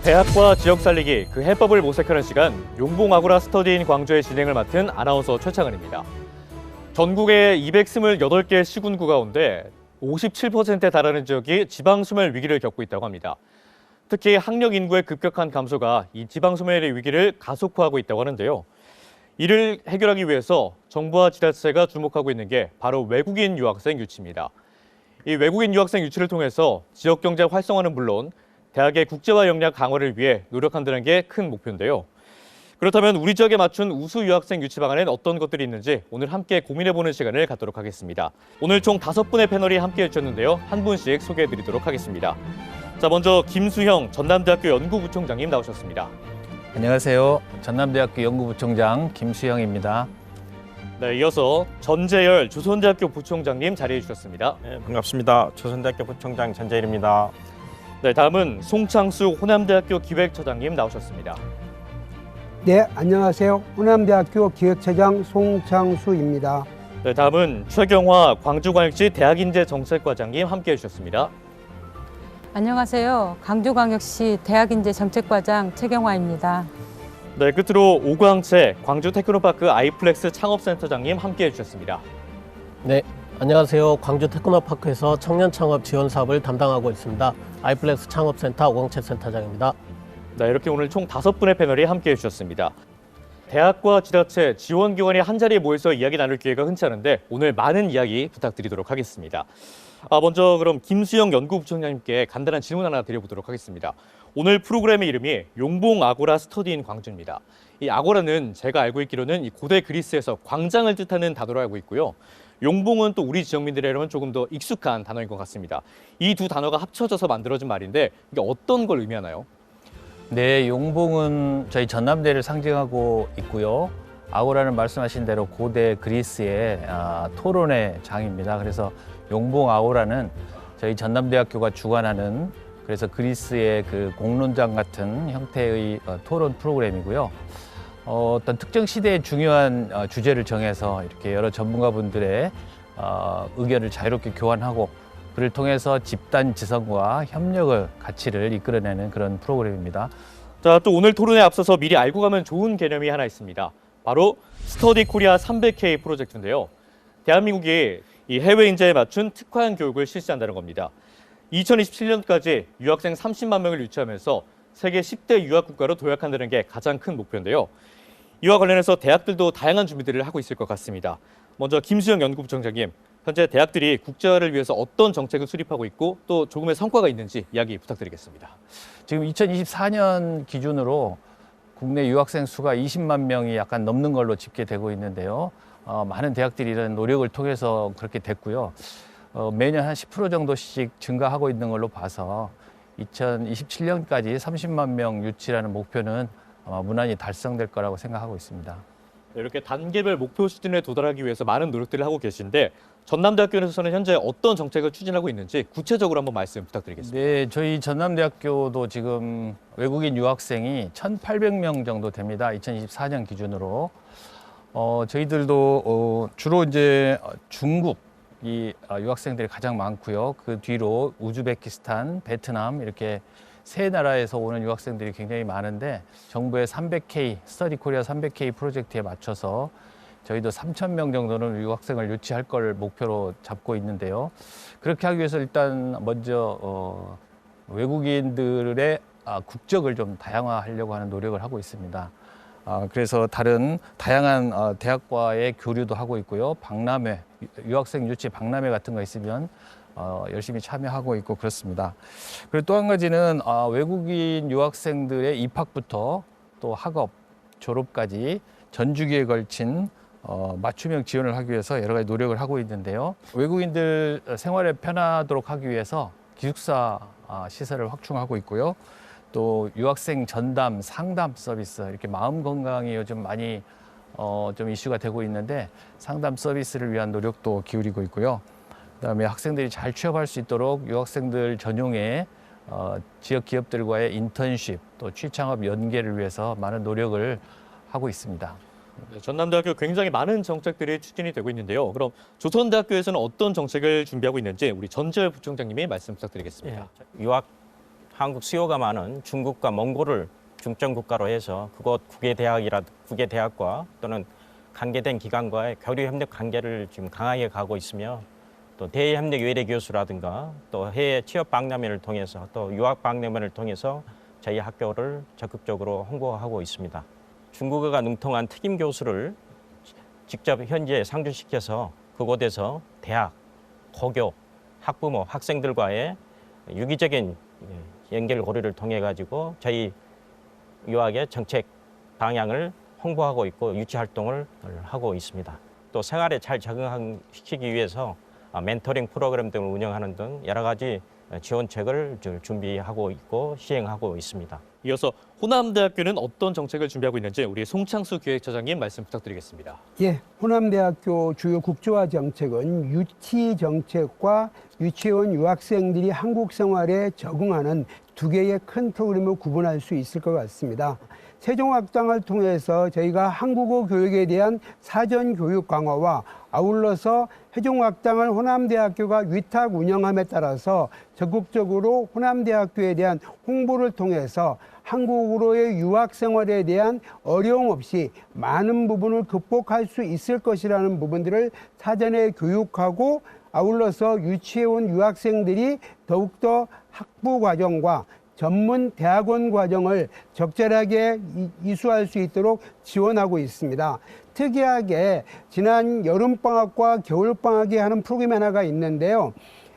대학과 지역 살리기 그 해법을 모색하는 시간, 용봉 아고라 스터디인 광주의 진행을 맡은 아나운서 최창은입니다. 전국의 228개 시군구 가운데 57%에 달하는 지역이 지방소멸 위기를 겪고 있다고 합니다. 특히 학령 인구의 급격한 감소가 이 지방소멸의 위기를 가속화하고 있다고 하는데요. 이를 해결하기 위해서 정부와 지자체가 주목하고 있는 게 바로 외국인 유학생 유치입니다. 이 외국인 유학생 유치를 통해서 지역 경제 활성화는 물론 대학의 국제화 역량 강화를 위해 노력한다는 게 큰 목표인데요. 그렇다면 우리 지역에 맞춘 우수 유학생 유치 방안엔 어떤 것들이 있는지 오늘 함께 고민해보는 시간을 갖도록 하겠습니다. 오늘 총 5분의 패널이 함께해 주셨는데요. 한 분씩 소개해드리도록 하겠습니다. 자, 먼저 김수형 전남대학교 연구부총장님 나오셨습니다. 안녕하세요. 전남대학교 연구부총장 김수형입니다. 네, 이어서 전재열 조선대학교 부총장님 자리해 주셨습니다. 네, 반갑습니다. 조선대학교 부총장 전재일입니다. 네, 다음은 송창수 호남대학교 기획처장님 나오셨습니다. 네, 안녕하세요. 호남대학교 기획처장 송창수입니다. 네, 다음은 최경화 광주광역시 대학인재정책과장님 함께해 주셨습니다. 안녕하세요. 광주광역시 대학인재정책과장 최경화입니다. 네, 끝으로 오광채 광주테크노파크 아이플렉스 창업센터장님 함께해 주셨습니다. 네, 안녕하세요. 광주 테크노파크에서 청년 창업 지원 사업을 담당하고 있습니다. 아이플렉스 창업센터 오광채 센터장입니다. 네, 이렇게 오늘 총 5분의 패널이 함께해 주셨습니다. 대학과 지자체, 지원기관이 한자리에 모여서 이야기 나눌 기회가 흔치 않은데 오늘 많은 이야기 부탁드리도록 하겠습니다. 먼저 그럼 김수영 연구부총장님께 간단한 질문 하나 드려보도록 하겠습니다. 오늘 프로그램의 이름이 용봉 아고라 스터디인 광주입니다. 이 아고라는 제가 알고 있기로는 이 고대 그리스에서 광장을 뜻하는 단어로 알고 있고요. 용봉은 또 우리 지역민들에게는 조금 더 익숙한 단어인 것 같습니다. 이 두 단어가 합쳐져서 만들어진 말인데 이게 어떤 걸 의미하나요? 네, 용봉은 저희 전남대를 상징하고 있고요. 아고라는 말씀하신 대로 고대 그리스의 토론의 장입니다. 그래서 용봉 아고라는 저희 전남대학교가 주관하는 그래서 그리스의 그 공론장 같은 형태의 토론 프로그램이고요. 어떤 특정 시대의 중요한 주제를 정해서 이렇게 여러 전문가분들의 의견을 자유롭게 교환하고 그를 통해서 집단 지성과 협력을 가치를 이끌어내는 그런 프로그램입니다. 자, 또 오늘 토론에 앞서서 미리 알고 가면 좋은 개념이 하나 있습니다. 바로 스터디 코리아 300K 프로젝트인데요. 대한민국이 이 해외 인재에 맞춘 특화형 교육을 실시한다는 겁니다. 2027년까지 유학생 30만 명을 유치하면서 세계 10대 유학 국가로 도약한다는 게 가장 큰 목표인데요. 이와 관련해서 대학들도 다양한 준비들을 하고 있을 것 같습니다. 먼저 김수영 연구부총장님, 현재 대학들이 국제화를 위해서 어떤 정책을 수립하고 있고 또 조금의 성과가 있는지 이야기 부탁드리겠습니다. 지금 2024년 기준으로 국내 유학생 수가 20만 명이 약간 넘는 걸로 집계되고 있는데요. 많은 대학들이 이런 노력을 통해서 그렇게 됐고요. 매년 한 10% 정도씩 증가하고 있는 걸로 봐서 2027년까지 30만 명 유치라는 목표는 무난히 달성될 거라고 생각하고 있습니다. 이렇게 단계별 목표 수준에 도달하기 위해서 많은 노력들을 하고 계신데 전남대학교에서는 현재 어떤 정책을 추진하고 있는지 구체적으로 한번 말씀 부탁드리겠습니다. 네, 저희 전남대학교도 지금 외국인 유학생이 1,800명 정도 됩니다. 2024년 기준으로. 저희들도 주로 이제 중국 이 유학생들이 가장 많고요. 그 뒤로 우즈베키스탄, 베트남 이렇게 세 나라에서 오는 유학생들이 굉장히 많은데 정부의 300K, 스터디 코리아 300K 프로젝트에 맞춰서 저희도 3,000명 정도는 유학생을 유치할 걸 목표로 잡고 있는데요. 그렇게 하기 위해서 일단 먼저 외국인들의 국적을 좀 다양화하려고 하는 노력을 하고 있습니다. 그래서 다양한 대학과의 교류도 하고 있고요. 박람회, 유학생 유치 박람회 같은 거 있으면 열심히 참여하고 있고 그렇습니다. 그리고 또 한 가지는 외국인 유학생들의 입학부터 또 학업, 졸업까지 전주기에 걸친 맞춤형 지원을 하기 위해서 여러 가지 노력을 하고 있는데요. 외국인들 생활에 편하도록 하기 위해서 기숙사 시설을 확충하고 있고요. 또 유학생 전담, 상담 서비스 이렇게 마음 건강이 요즘 많이 좀 이슈가 되고 있는데 상담 서비스를 위한 노력도 기울이고 있고요. 그다음에 학생들이 잘 취업할 수 있도록 유학생들 전용의 지역 기업들과의 인턴십 또 취창업 연계를 위해서 많은 노력을 하고 있습니다. 네, 전남대학교 굉장히 많은 정책들이 추진이 되고 있는데요. 그럼 조선대학교에서는 어떤 정책을 준비하고 있는지 우리 전재열 부총장님이 말씀 부탁드리겠습니다. 유학 한국 수요가 많은 중국과 몽골을 중점 국가로 해서 그곳 국외 대학과 또는 관계된 기관과의 교류 협력 관계를 지금 강하게 가고 있으며 또 대외 협력 외래 교수라든가 또 해외 취업 박람회를 통해서 또 유학 박람회를 통해서 저희 학교를 적극적으로 홍보하고 있습니다. 중국어가 능통한 특임 교수를 직접 현지에 상주시켜서 그곳에서 대학, 고교, 학부모, 학생들과의 유기적인 연결고리를 통해 가지고 저희 유학의 정책 방향을 홍보하고 있고 유치 활동을 하고 있습니다. 또 생활에 잘 적응시키기 위해서 멘토링 프로그램 등을 운영하는 등 여러 가지 지원책을 준비하고 있고 시행하고 있습니다. 이어서 호남대학교는 어떤 정책을 준비하고 있는지 우리 송창수 기획처장님 말씀 부탁드리겠습니다. 예, 호남대학교 주요 국제화 정책은 유치 정책과 유치원 유학생들이 한국 생활에 적응하는 두 개의 큰 프로그램을 구분할 수 있을 것 같습니다. 세종 확장을 통해서 저희가 한국어 교육에 대한 사전 교육 강화와 아울러서 세종 확장을 호남대학교가 위탁 운영함에 따라서 적극적으로 호남대학교에 대한 홍보를 통해서 한국으로의 유학 생활에 대한 어려움 없이 많은 부분을 극복할 수 있을 것이라는 부분들을 사전에 교육하고 아울러서 유치해온 유학생들이 더욱더 학부 과정과 전문 대학원 과정을 적절하게 이수할 수 있도록 지원하고 있습니다. 특이하게 지난 여름방학과 겨울방학에 하는 프로그램 하나가 있는데요.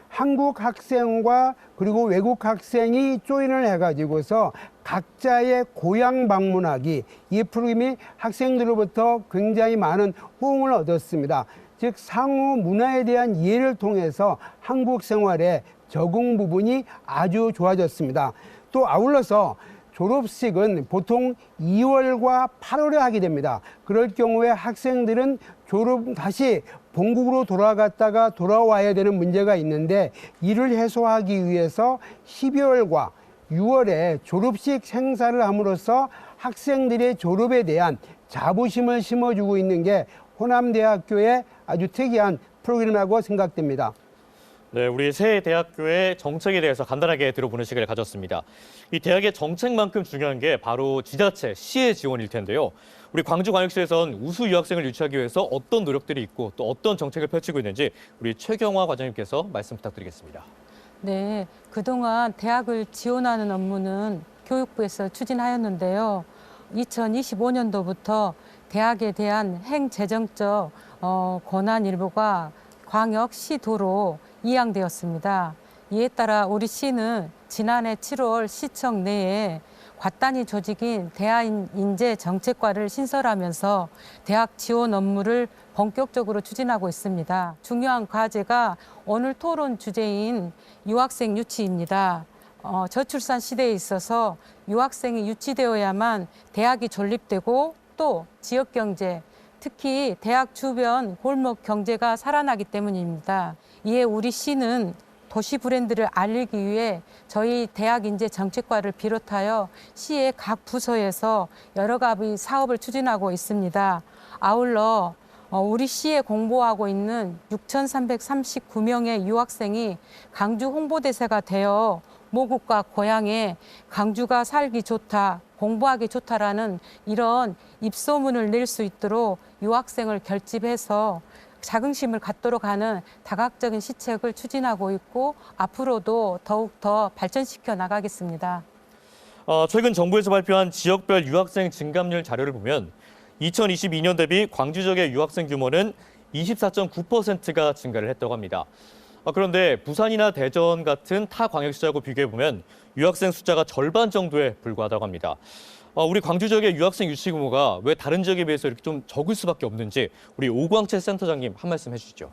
한국 학생과 그리고 외국 학생이 조인을 해가지고서 각자의 고향 방문하기, 이 프로그램이 학생들로부터 굉장히 많은 호응을 얻었습니다. 즉 상호 문화에 대한 이해를 통해서 한국 생활에 적응 부분이 아주 좋아졌습니다. 또 아울러서 졸업식은 보통 2월과 8월에 하게 됩니다. 그럴 경우에 학생들은 다시 본국으로 돌아갔다가 돌아와야 되는 문제가 있는데 이를 해소하기 위해서 12월과 6월에 졸업식 행사를 함으로써 학생들의 졸업에 대한 자부심을 심어주고 있는 게 호남대학교의 아주 특이한 프로그램이라고 생각됩니다. 네, 우리 새 대학교의 정책에 대해서 간단하게 들어보는 시간을 가졌습니다. 이 대학의 정책만큼 중요한 게 바로 지자체, 시의 지원일 텐데요. 우리 광주광역시에선 우수 유학생을 유치하기 위해서 어떤 노력들이 있고 또 어떤 정책을 펼치고 있는지 우리 최경화 과장님께서 말씀 부탁드리겠습니다. 네, 그동안 대학을 지원하는 업무는 교육부에서 추진하였는데요. 2025년도부터 대학에 대한 행재정적 권한 일부가 광역시도로 이양되었습니다. 이에 따라 우리 시는 지난해 7월 시청 내에 괄단위 조직인 대학인재정책과를 신설하면서 대학 지원 업무를 본격적으로 추진하고 있습니다. 중요한 과제가 오늘 토론 주제인 유학생 유치입니다. 저출산 시대에 있어서 유학생이 유치되어야만 대학이 존립되고 또 지역경제, 특히 대학 주변 골목 경제가 살아나기 때문입니다. 이에 우리 시는 도시 브랜드를 알리기 위해 저희 대학인재정책과를 비롯하여 시의 각 부서에서 여러 가지 사업을 추진하고 있습니다. 아울러 우리 시에 공부하고 있는 6,339명의 유학생이 강주 홍보대사가 되어 모국과 고향에 강주가 살기 좋다, 공부하기 좋다라는 이런 입소문을 낼 수 있도록 유학생을 결집해서 자긍심을 갖도록 하는 다각적인 시책을 추진하고 있고 앞으로도 더욱 더 발전시켜 나가겠습니다. 최근 정부에서 발표한 지역별 유학생 증감률 자료를 보면 2022년 대비 광주 지역의 유학생 규모는 24.9%가 증가를 했다고 합니다. 그런데 부산이나 대전 같은 타 광역시하고 비교해보면 유학생 숫자가 절반 정도에 불과하다고 합니다. 우리 광주 지역의 유학생 유치 규모가 왜 다른 지역에 비해서 이렇게 좀 적을 수밖에 없는지 우리 오광채 센터장님 한 말씀 해주시죠.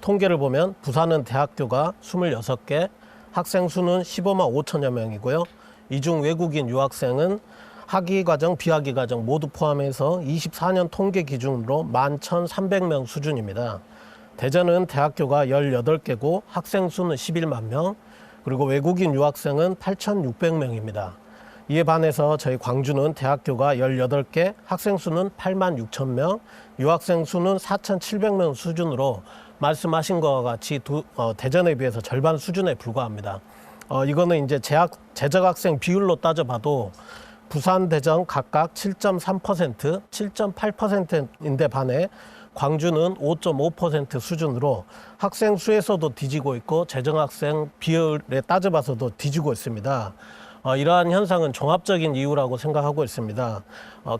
통계를 보면 부산은 대학교가 26개, 학생 수는 15만 5천여 명이고요. 이 중 외국인 유학생은 학위과정, 비학위과정 모두 포함해서 24년 통계 기준으로 11,300명 수준입니다. 대전은 대학교가 18개고 학생 수는 11만 명, 그리고 외국인 유학생은 8,600명입니다. 이에 반해서 저희 광주는 대학교가 18개, 학생 수는 8만 6천 명, 유학생 수는 4,700명 수준으로 말씀하신 것과 같이 대전에 비해서 절반 수준에 불과합니다. 이거는 이제 재적 학생 비율로 따져봐도 부산, 대전 각각 7.3%, 7.8%인데 반해 광주는 5.5% 수준으로 학생 수에서도 뒤지고 있고 재정학생 비율에 따져봐서도 뒤지고 있습니다. 이러한 현상은 종합적인 이유라고 생각하고 있습니다.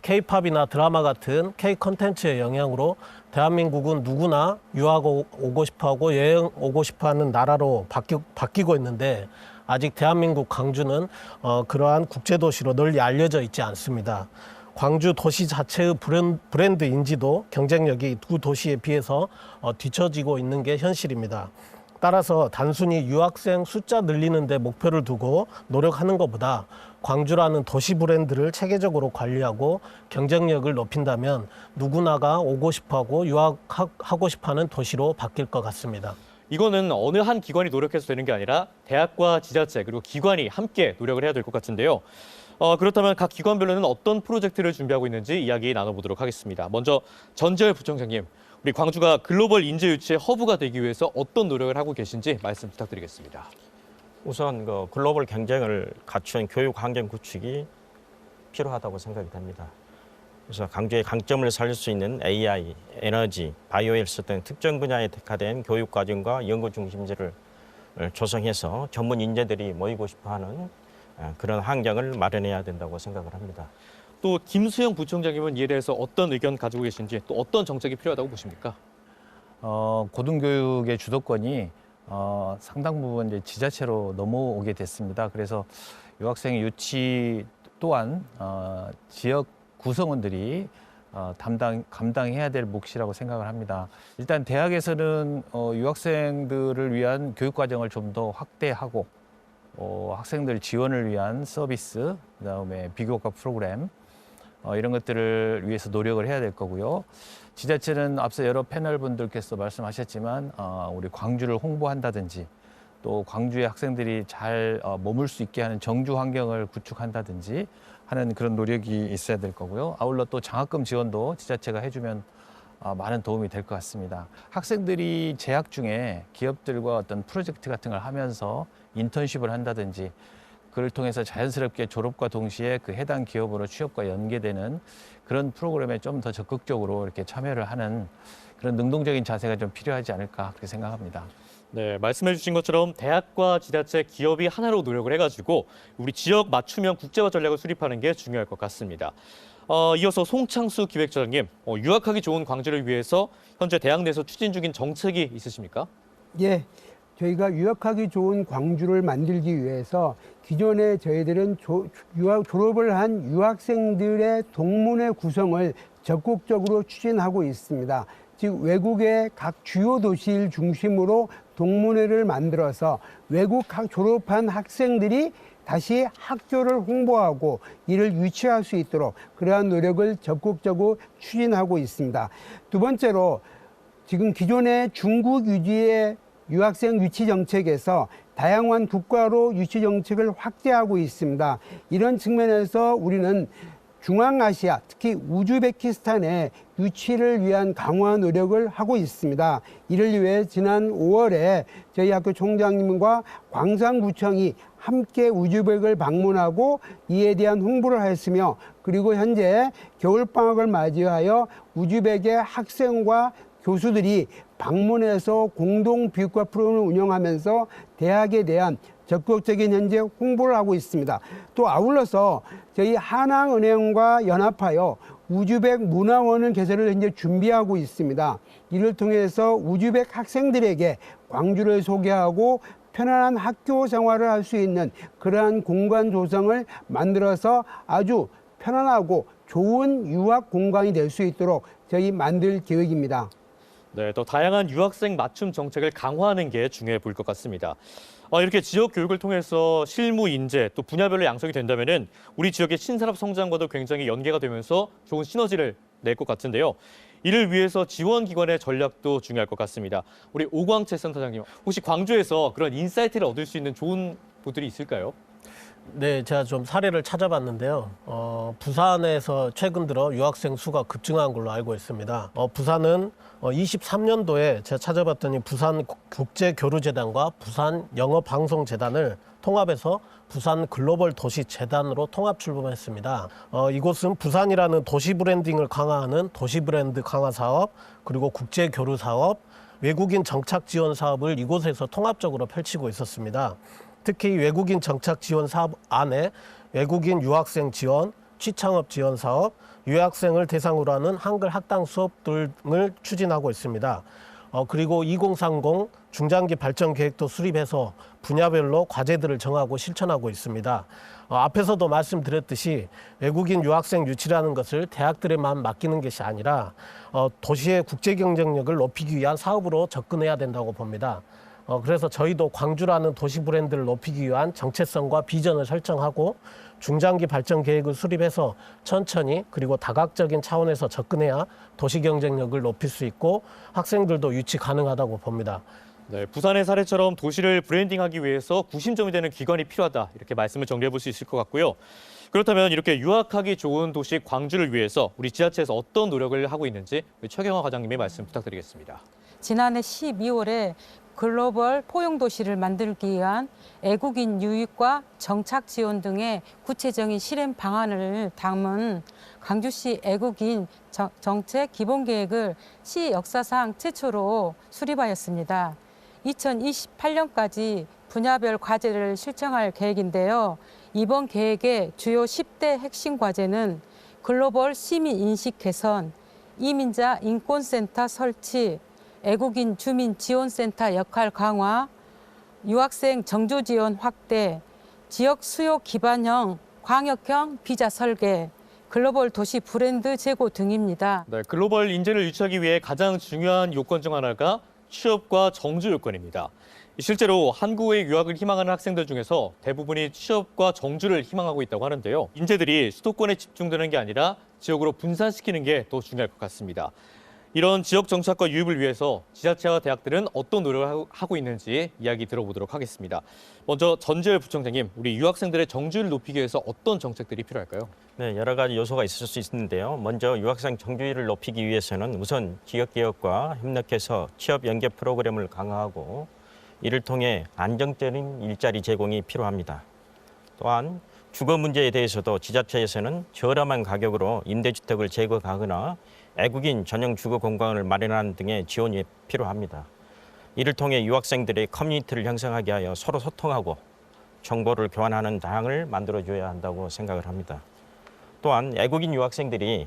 K-팝이나 드라마 같은 K-컨텐츠의 영향으로 대한민국은 누구나 유학 오고 싶어하고 여행 오고 싶어하는 나라로 바뀌고 있는데 아직 대한민국 광주는 그러한 국제도시로 널리 알려져 있지 않습니다. 광주 도시 자체의 브랜드 인지도 경쟁력이 두 도시에 비해서 뒤처지고 있는 게 현실입니다. 따라서 단순히 유학생 숫자 늘리는 데 목표를 두고 노력하는 것보다 광주라는 도시 브랜드를 체계적으로 관리하고 경쟁력을 높인다면 누구나가 오고 싶어하고 유학하고 싶어하는 도시로 바뀔 것 같습니다. 이거는 어느 한 기관이 노력해서 되는 게 아니라 대학과 지자체 그리고 기관이 함께 노력을 해야 될 것 같은데요. 그렇다면 각 기관별로는 어떤 프로젝트를 준비하고 있는지 이야기 나눠보도록 하겠습니다. 먼저 전재열 부총장님, 우리 광주가 글로벌 인재 유치의 허브가 되기 위해서 어떤 노력을 하고 계신지 말씀 부탁드리겠습니다. 우선 그 글로벌 경쟁을 갖춘 교육 환경 구축이 필요하다고 생각이 됩니다. 그래서 광주의 강점을 살릴 수 있는 AI, 에너지, 바이오헬스 등 특정 분야에 특화된 교육 과정과 연구 중심지를 조성해서 전문 인재들이 모이고 싶어하는 그런 환경을 마련해야 된다고 생각을 합니다. 또 김수영 부총장님은 이에 대해서 어떤 의견 가지고 계신지 또 어떤 정책이 필요하다고 보십니까? 고등교육의 주도권이 상당 부분 이제 지자체로 넘어오게 됐습니다. 그래서 유학생의 유치 또한 지역 구성원들이 감당해야 될 몫이라고 생각을 합니다. 일단 대학에서는 유학생들을 위한 교육 과정을 좀 더 확대하고 학생들 지원을 위한 서비스, 그다음에 비교과 프로그램 이런 것들을 위해서 노력을 해야 될 거고요. 지자체는 앞서 여러 패널분들께서 말씀하셨지만 우리 광주를 홍보한다든지 또 광주의 학생들이 잘 머물 수 있게 하는 정주 환경을 구축한다든지 하는 그런 노력이 있어야 될 거고요. 아울러 또 장학금 지원도 지자체가 해주면 많은 도움이 될 것 같습니다. 학생들이 재학 중에 기업들과 어떤 프로젝트 같은 걸 하면서 인턴십을 한다든지 그를 통해서 자연스럽게 졸업과 동시에 그 해당 기업으로 취업과 연계되는 그런 프로그램에 좀 더 적극적으로 이렇게 참여를 하는 그런 능동적인 자세가 좀 필요하지 않을까 그렇게 생각합니다. 네, 말씀해 주신 것처럼 대학과 지자체, 기업이 하나로 노력을 해가지고 우리 지역 맞춤형 국제화 전략을 수립하는 게 중요할 것 같습니다. 이어서 송창수 기획처장님, 유학하기 좋은 광주를 위해서 현재 대학 내에서 추진 중인 정책이 있으십니까? 예, 저희가 유학하기 좋은 광주를 만들기 위해서 기존에 저희들은 졸업을 한 유학생들의 동문회 구성을 적극적으로 추진하고 있습니다. 즉 외국의 각 주요 도시를 중심으로 동문회를 만들어서 외국 졸업한 학생들이 다시 학교를 홍보하고 이를 유치할 수 있도록 그러한 노력을 적극적으로 추진하고 있습니다. 두 번째로 지금 기존의 중국 유지의 유학생 유치 정책에서 다양한 국가로 유치 정책을 확대하고 있습니다. 이런 측면에서 우리는 중앙아시아, 특히 우즈베키스탄의 유치를 위한 강화 노력을 하고 있습니다. 이를 위해 지난 5월에 저희 학교 총장님과 광산구청이 함께 우즈벡을 방문하고 이에 대한 홍보를 하였으며 그리고 현재 겨울방학을 맞이하여 우즈벡의 학생과 교수들이 방문해서 공동 비교과 프로그램을 운영하면서 대학에 대한 적극적인 현재 홍보를 하고 있습니다. 또 아울러서 저희 하나은행과 연합하여 우즈벡 문화원을 개설을 현재 준비하고 있습니다. 이를 통해서 우즈벡 학생들에게 광주를 소개하고 편안한 학교 생활을 할 수 있는 그러한 공간 조성을 만들어서 아주 편안하고 좋은 유학 공간이 될 수 있도록 저희 만들 계획입니다. 네, 더 다양한 유학생 맞춤 정책을 강화하는 게 중요해 보일 것 같습니다. 이렇게 지역 교육을 통해서 실무 인재 또 분야별로 양성이 된다면은 우리 지역의 신산업 성장과도 굉장히 연계가 되면서 좋은 시너지를 낼 것 같은데요. 이를 위해서 지원 기관의 전략도 중요할 것 같습니다. 우리 오광채 센터장님, 혹시 광주에서 그런 인사이트를 얻을 수 있는 좋은 부들이 있을까요? 네, 제가 좀 사례를 찾아봤는데요. 부산에서 최근 들어 유학생 수가 급증한 걸로 알고 있습니다. 부산은 23년도에 제가 찾아봤더니 부산 국제교류재단과 부산 영어방송재단을 통합해서 부산 글로벌 도시 재단으로 통합 출범했습니다. 이곳은 부산이라는 도시 브랜딩을 강화하는 도시 브랜드 강화 사업, 그리고 국제 교류 사업, 외국인 정착 지원 사업을 이곳에서 통합적으로 펼치고 있었습니다. 특히 외국인 정착 지원 사업 안에 외국인 유학생 지원, 취창업 지원 사업, 유학생을 대상으로 하는 한글 학당 수업 등을 추진하고 있습니다. 그리고 2030 중장기 발전 계획도 수립해서 분야별로 과제들을 정하고 실천하고 있습니다. 앞에서도 말씀드렸듯이 외국인 유학생 유치라는 것을 대학들에만 맡기는 것이 아니라 도시의 국제 경쟁력을 높이기 위한 사업으로 접근해야 된다고 봅니다. 그래서 저희도 광주라는 도시 브랜드를 높이기 위한 정체성과 비전을 설정하고 중장기 발전 계획을 수립해서 천천히 그리고 다각적인 차원에서 접근해야 도시 경쟁력을 높일 수 있고 학생들도 유치 가능하다고 봅니다. 네, 부산의 사례처럼 도시를 브랜딩하기 위해서 구심점이 되는 기관이 필요하다. 이렇게 말씀을 정리해 볼 수 있을 것 같고요. 그렇다면 이렇게 유학하기 좋은 도시 광주를 위해서 우리 지자체에서 어떤 노력을 하고 있는지 최경화 과장님의 말씀 부탁드리겠습니다. 지난해 12월에 글로벌 포용도시를 만들기 위한 애국인 유입과 정착 지원 등의 구체적인 실행 방안을 담은 광주시 애국인 정책 기본계획을 시 역사상 최초로 수립하였습니다. 2028년까지 분야별 과제를 실천할 계획인데요. 이번 계획의 주요 10대 핵심 과제는 글로벌 시민 인식 개선, 이민자 인권센터 설치, 애국인 주민 지원센터 역할 강화, 유학생 정조 지원 확대, 지역 수요 기반형 광역형 비자 설계, 글로벌 도시 브랜드 제고 등입니다. 네, 글로벌 인재를 유치하기 위해 가장 중요한 요건 중 하나가 취업과 정주 요건입니다. 실제로 한국에 유학을 희망하는 학생들 중에서 대부분이 취업과 정주를 희망하고 있다고 하는데요. 인재들이 수도권에 집중되는 게 아니라 지역으로 분산시키는 게 더 중요할 것 같습니다. 이런 지역 정착과 유입을 위해서 지자체와 대학들은 어떤 노력을 하고 있는지 이야기 들어보도록 하겠습니다. 먼저 전재열 부총장님, 우리 유학생들의 정주를 높이기 위해서 어떤 정책들이 필요할까요? 네, 여러 가지 요소가 있을 수 있는데요. 먼저 유학생 정주율을 높이기 위해서는 우선 지역개혁과 협력해서 취업 연계 프로그램을 강화하고 이를 통해 안정적인 일자리 제공이 필요합니다. 또한 주거 문제에 대해서도 지자체에서는 저렴한 가격으로 임대주택을 제공하거나 애국인 전용 주거 공간을 마련하는 등의 지원이 필요합니다. 이를 통해 유학생들의 커뮤니티를 형성하게 하여 서로 소통하고 정보를 교환하는 장을 만들어줘야 한다고 생각을 합니다. 또한 애국인 유학생들이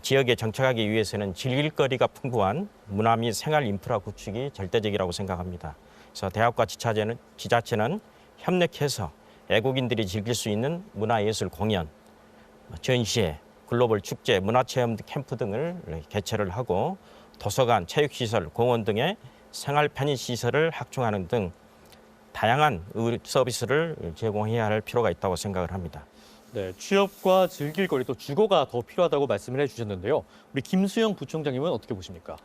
지역에 정착하기 위해서는 즐길 거리가 풍부한 문화 및 생활 인프라 구축이 절대적이라고 생각합니다. 그래서 대학과 지자체는 협력해서 애국인들이 즐길 수 있는 문화예술 공연, 전시회, 글로벌 축제, 문화체험 캠프 등을 개최를 하고 도서관, 체육시설, 공원 등의 생활 편의시설을 확충하는 등 다양한 서비스를 제공해야 할 필요가 있다고 생각을 합니다. 네, 취업과 즐길 거리 또 주거가 더 필요하다고 말씀을 해주셨는데요. 우리 김수영 부총장님은 어떻게 보십니까?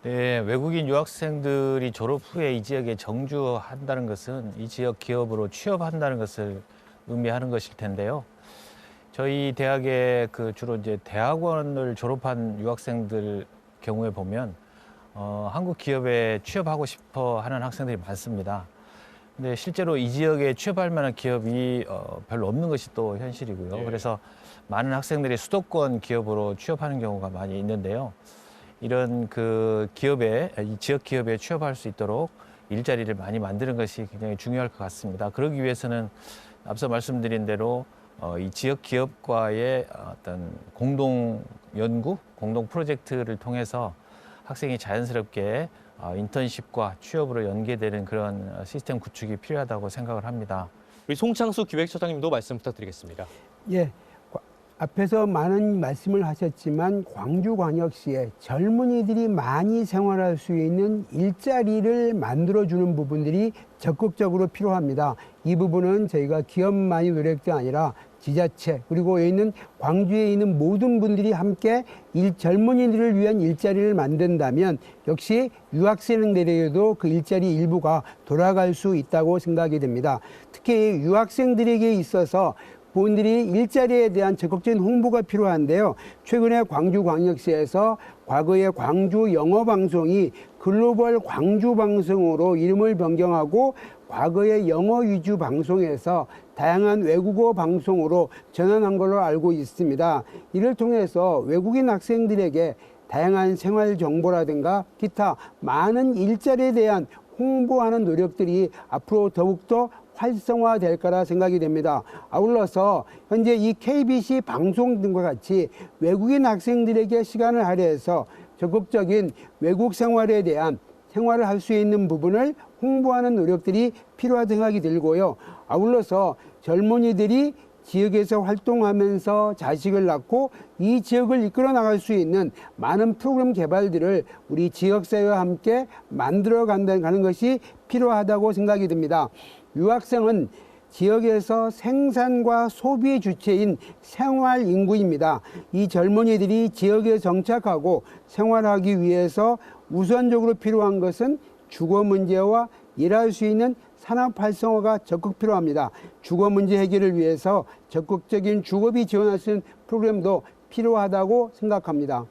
네, 외국인 유학생들이 졸업 후에 이 지역에 정주한다는 것은 이 지역 기업으로 취업한다는 것을 의미하는 것일 텐데요. 저희 대학에 주로 이제 대학원을 졸업한 유학생들 경우에 보면 한국 기업에 취업하고 싶어 하는 학생들이 많습니다. 근데 실제로 이 지역에 취업할 만한 기업이 별로 없는 것이 또 현실이고요. 네. 그래서 많은 학생들이 수도권 기업으로 취업하는 경우가 많이 있는데요. 이런 이 지역 기업에 취업할 수 있도록 일자리를 많이 만드는 것이 굉장히 중요할 것 같습니다. 그러기 위해서는 앞서 말씀드린 대로 이 지역 기업과의 어떤 공동 연구, 공동 프로젝트를 통해서 학생이 자연스럽게 인턴십과 취업으로 연계되는 그런 시스템 구축이 필요하다고 생각을 합니다. 우리 송창수 기획처장님도 말씀 부탁드리겠습니다. 예, 앞에서 많은 말씀을 하셨지만 광주광역시에 젊은이들이 많이 생활할 수 있는 일자리를 만들어주는 부분들이 적극적으로 필요합니다. 이 부분은 저희가 기업만이 노력도 아니라 지자체 그리고 여기 있는 광주에 있는 모든 분들이 함께 젊은이들을 위한 일자리를 만든다면 역시 유학생들에게도 그 일자리 일부가 돌아갈 수 있다고 생각이 됩니다. 특히 유학생들에게 있어서 본인들이 일자리에 대한 적극적인 홍보가 필요한데요. 최근에 광주광역시에서 과거의 광주 영어방송이 글로벌 광주방송으로 이름을 변경하고 과거의 영어 위주 방송에서 다양한 외국어 방송으로 전환한 걸로 알고 있습니다. 이를 통해서 외국인 학생들에게 다양한 생활 정보라든가 기타 많은 일자리에 대한 홍보하는 노력들이 앞으로 더욱더 활성화될 거라 생각이 됩니다. 아울러서 현재 이 KBC 방송 등과 같이 외국인 학생들에게 시간을 할애해서 적극적인 외국 생활에 대한 생활을 할 수 있는 부분을 홍보하는 노력들이 필요하다고 생각이 들고요. 아울러서 젊은이들이 지역에서 활동하면서 자식을 낳고 이 지역을 이끌어 나갈 수 있는 많은 프로그램 개발들을 우리 지역사회와 함께 만들어 가는 것이 필요하다고 생각이 듭니다. 유학생은 지역에서 생산과 소비의 주체인 생활 인구입니다. 이 젊은이들이 지역에 정착하고 생활하기 위해서 우선적으로 필요한 것은 주거 문제와 일할 수 있는 산업 활성화가 적극 필요합니다. 주거 문제 해결을 위해서 적극적인 주거비 지원할 수 있는 프로그램도 필요하다고 생각합니다.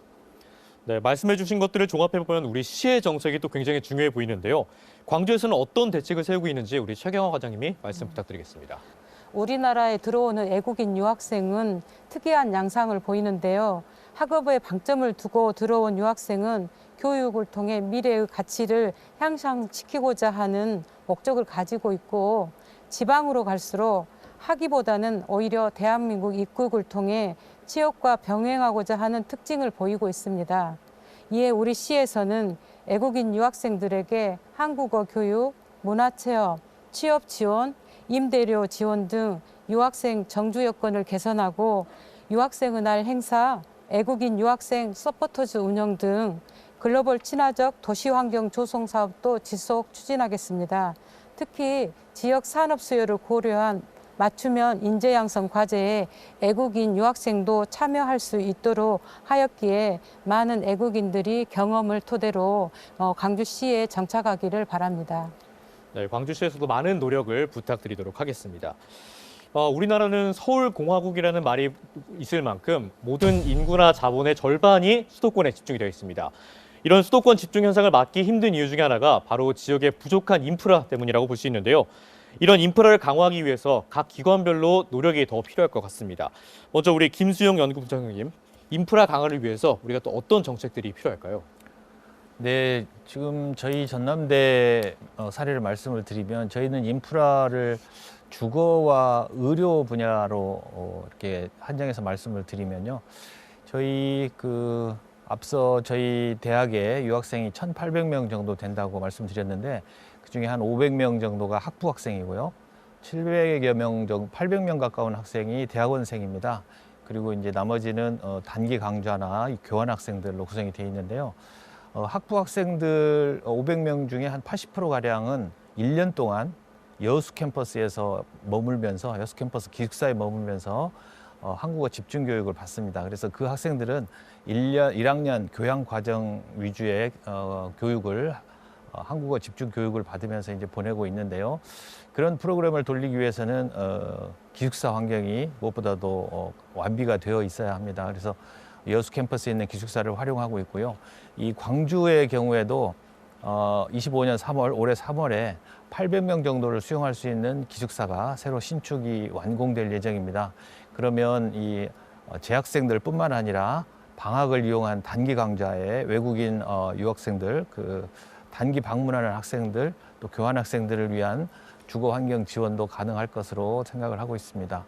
네, 말씀해 주신 것들을 종합해보면 우리 시의 정책이 또 굉장히 중요해 보이는데요. 광주에서는 어떤 대책을 세우고 있는지 우리 최경화 과장님이 말씀 부탁드리겠습니다. 우리나라에 들어오는 외국인 유학생은 특이한 양상을 보이는데요. 학업에 방점을 두고 들어온 유학생은 교육을 통해 미래의 가치를 향상시키고자 하는 목적을 가지고 있고 지방으로 갈수록 학위보다는 오히려 대한민국 입국을 통해 취업과 병행하고자 하는 특징을 보이고 있습니다. 이에 우리 시에서는 외국인 유학생들에게 한국어 교육, 문화체험, 취업 지원, 임대료 지원 등 유학생 정주 여건을 개선하고 유학생의 날 행사, 외국인 유학생 서포터즈 운영 등 글로벌 친화적 도시환경 조성 사업도 지속 추진하겠습니다. 특히 지역 산업 수요를 고려한 맞춤형 인재 양성 과제에 외국인 유학생도 참여할 수 있도록 하였기에 많은 외국인들이 경험을 토대로 광주시에 정착하기를 바랍니다. 네, 광주시에서도 많은 노력을 부탁드리도록 하겠습니다. 우리나라는 서울공화국이라는 말이 있을 만큼 모든 인구나 자본의 절반이 수도권에 집중이 되어 있습니다. 이런 수도권 집중 현상을 막기 힘든 이유 중에 하나가 바로 지역의 부족한 인프라 때문이라고 볼 수 있는데요. 이런 인프라를 강화하기 위해서 각 기관별로 노력이 더 필요할 것 같습니다. 먼저 우리 김수영 연구부장님, 인프라 강화를 위해서 우리가 또 어떤 정책들이 필요할까요? 네, 지금 저희 전남대 사례를 말씀을 드리면 저희는 인프라를 주거와 의료 분야로 이렇게 한정해서 말씀을 드리면요. 저희 앞서 저희 대학에 유학생이 1,800명 정도 된다고 말씀드렸는데 그중에 한 500명 정도가 학부 학생이고요. 700여 명 정도, 800명 가까운 학생이 대학원생입니다. 그리고 이제 나머지는 단기 강좌나 교환 학생들로 구성이 되어 있는데요. 학부 학생들 500명 중에 한 80% 가량은 1년 동안 여수 캠퍼스에서 머물면서 여수 캠퍼스 기숙사에 머물면서 한국어 집중 교육을 받습니다. 그래서 그 학생들은 1학년 교양 과정 위주의 교육을 한국어 집중 교육을 받으면서 이제 보내고 있는데요. 그런 프로그램을 돌리기 위해서는 기숙사 환경이 무엇보다도 완비가 되어 있어야 합니다. 그래서 여수 캠퍼스에 있는 기숙사를 활용하고 있고요. 이 광주의 경우에도 25년 3월, 올해 3월에 800명 정도를 수용할 수 있는 기숙사가 새로 신축이 완공될 예정입니다. 그러면 이 재학생들뿐만 아니라 방학을 이용한 단기 강좌에 외국인 유학생들, 단기 방문하는 학생들, 또 교환 학생들을 위한 주거 환경 지원도 가능할 것으로 생각을 하고 있습니다.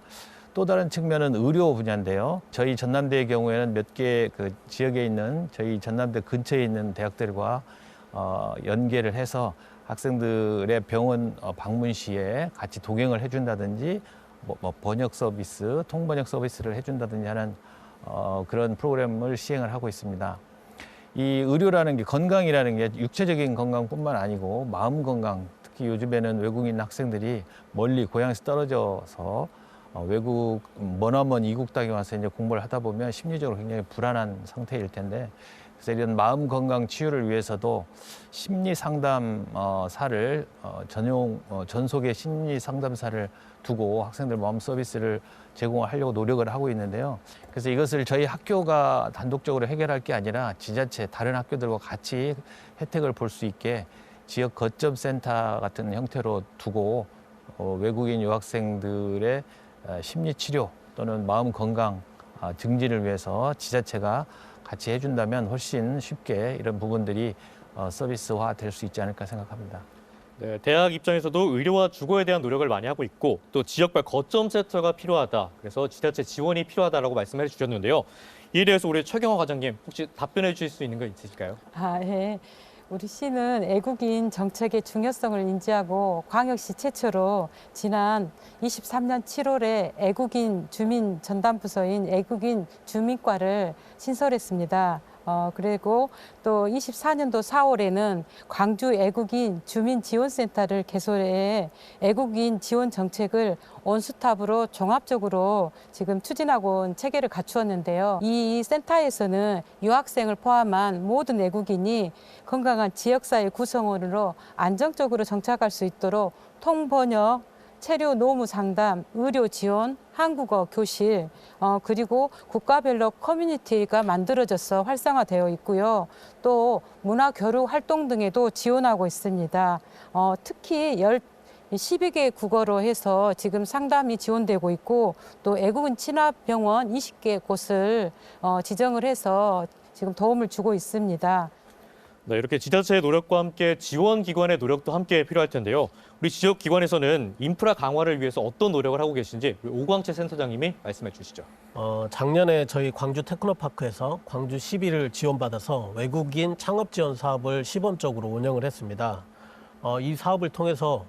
또 다른 측면은 의료 분야인데요. 저희 전남대의 경우에는 몇 개 지역에 있는 저희 전남대 근처에 있는 대학들과 연계를 해서 학생들의 병원 방문 시에 같이 동행을 해준다든지 번역 서비스, 통번역 서비스를 해준다든지 하는 그런 프로그램을 시행을 하고 있습니다. 이 의료라는 게 건강이라는 게 육체적인 건강뿐만 아니고 마음 건강, 특히 요즘에는 외국인 학생들이 멀리 고향에서 떨어져서 외국 머나먼 이국 땅에 와서 이제 공부를 하다 보면 심리적으로 굉장히 불안한 상태일 텐데, 그래서 이런 마음 건강 치유를 위해서도 심리 상담사를 전용 전속의 심리 상담사를 두고 학생들 마음 서비스를 제공하려고 노력을 하고 있는데요. 그래서 이것을 저희 학교가 단독적으로 해결할 게 아니라 지자체 다른 학교들과 같이 혜택을 볼 수 있게 지역 거점 센터 같은 형태로 두고 외국인 유학생들의 심리 치료 또는 마음 건강 증진을 위해서 지자체가 같이 해준다면 훨씬 쉽게 이런 부분들이 서비스화 될 수 있지 않을까 생각합니다. 네, 대학 입장에서도 의료와 주거에 대한 노력을 많이 하고 있고 또 지역별 거점 센터가 필요하다. 그래서 지자체 지원이 필요하다라고 말씀해 주셨는데요. 이에 대해서 우리 최경화 과장님 혹시 답변해 주실 수 있는 거 있으실까요? 예. 우리 시는 애국인 정책의 중요성을 인지하고 광역시 최초로 지난 23년 7월에 애국인 주민 전담부서인 애국인 주민과를 신설했습니다. 그리고 또 24년도 4월에는 광주 애국인 주민지원센터를 개설해 애국인 지원 정책을 원스톱으로 종합적으로 지금 추진하고 온 체계를 갖추었는데요. 이 센터에서는 유학생을 포함한 모든 애국인이 건강한 지역사회 구성원으로 안정적으로 정착할 수 있도록 통번역, 체류 노무 상담, 의료 지원, 한국어 교실, 그리고 국가별로 커뮤니티가 만들어져서 활성화되어 있고요. 또 문화 교류 활동 등에도 지원하고 있습니다. 특히 12개 국어로 해서 지금 상담이 지원되고 있고 또 애국인 친화병원 20개 곳을 지정을 해서 지금 도움을 주고 있습니다. 네, 이렇게 지자체의 노력과 함께 지원기관의 노력도 함께 필요할 텐데요. 우리 지역기관에서는 인프라 강화를 위해서 어떤 노력을 하고 계신지 오광채 센터장님이 말씀해 주시죠. 작년에 저희 광주 테크노파크에서 광주 11을 지원받아서 외국인 창업 지원 사업을 시범적으로 운영을 했습니다. 이 사업을 통해서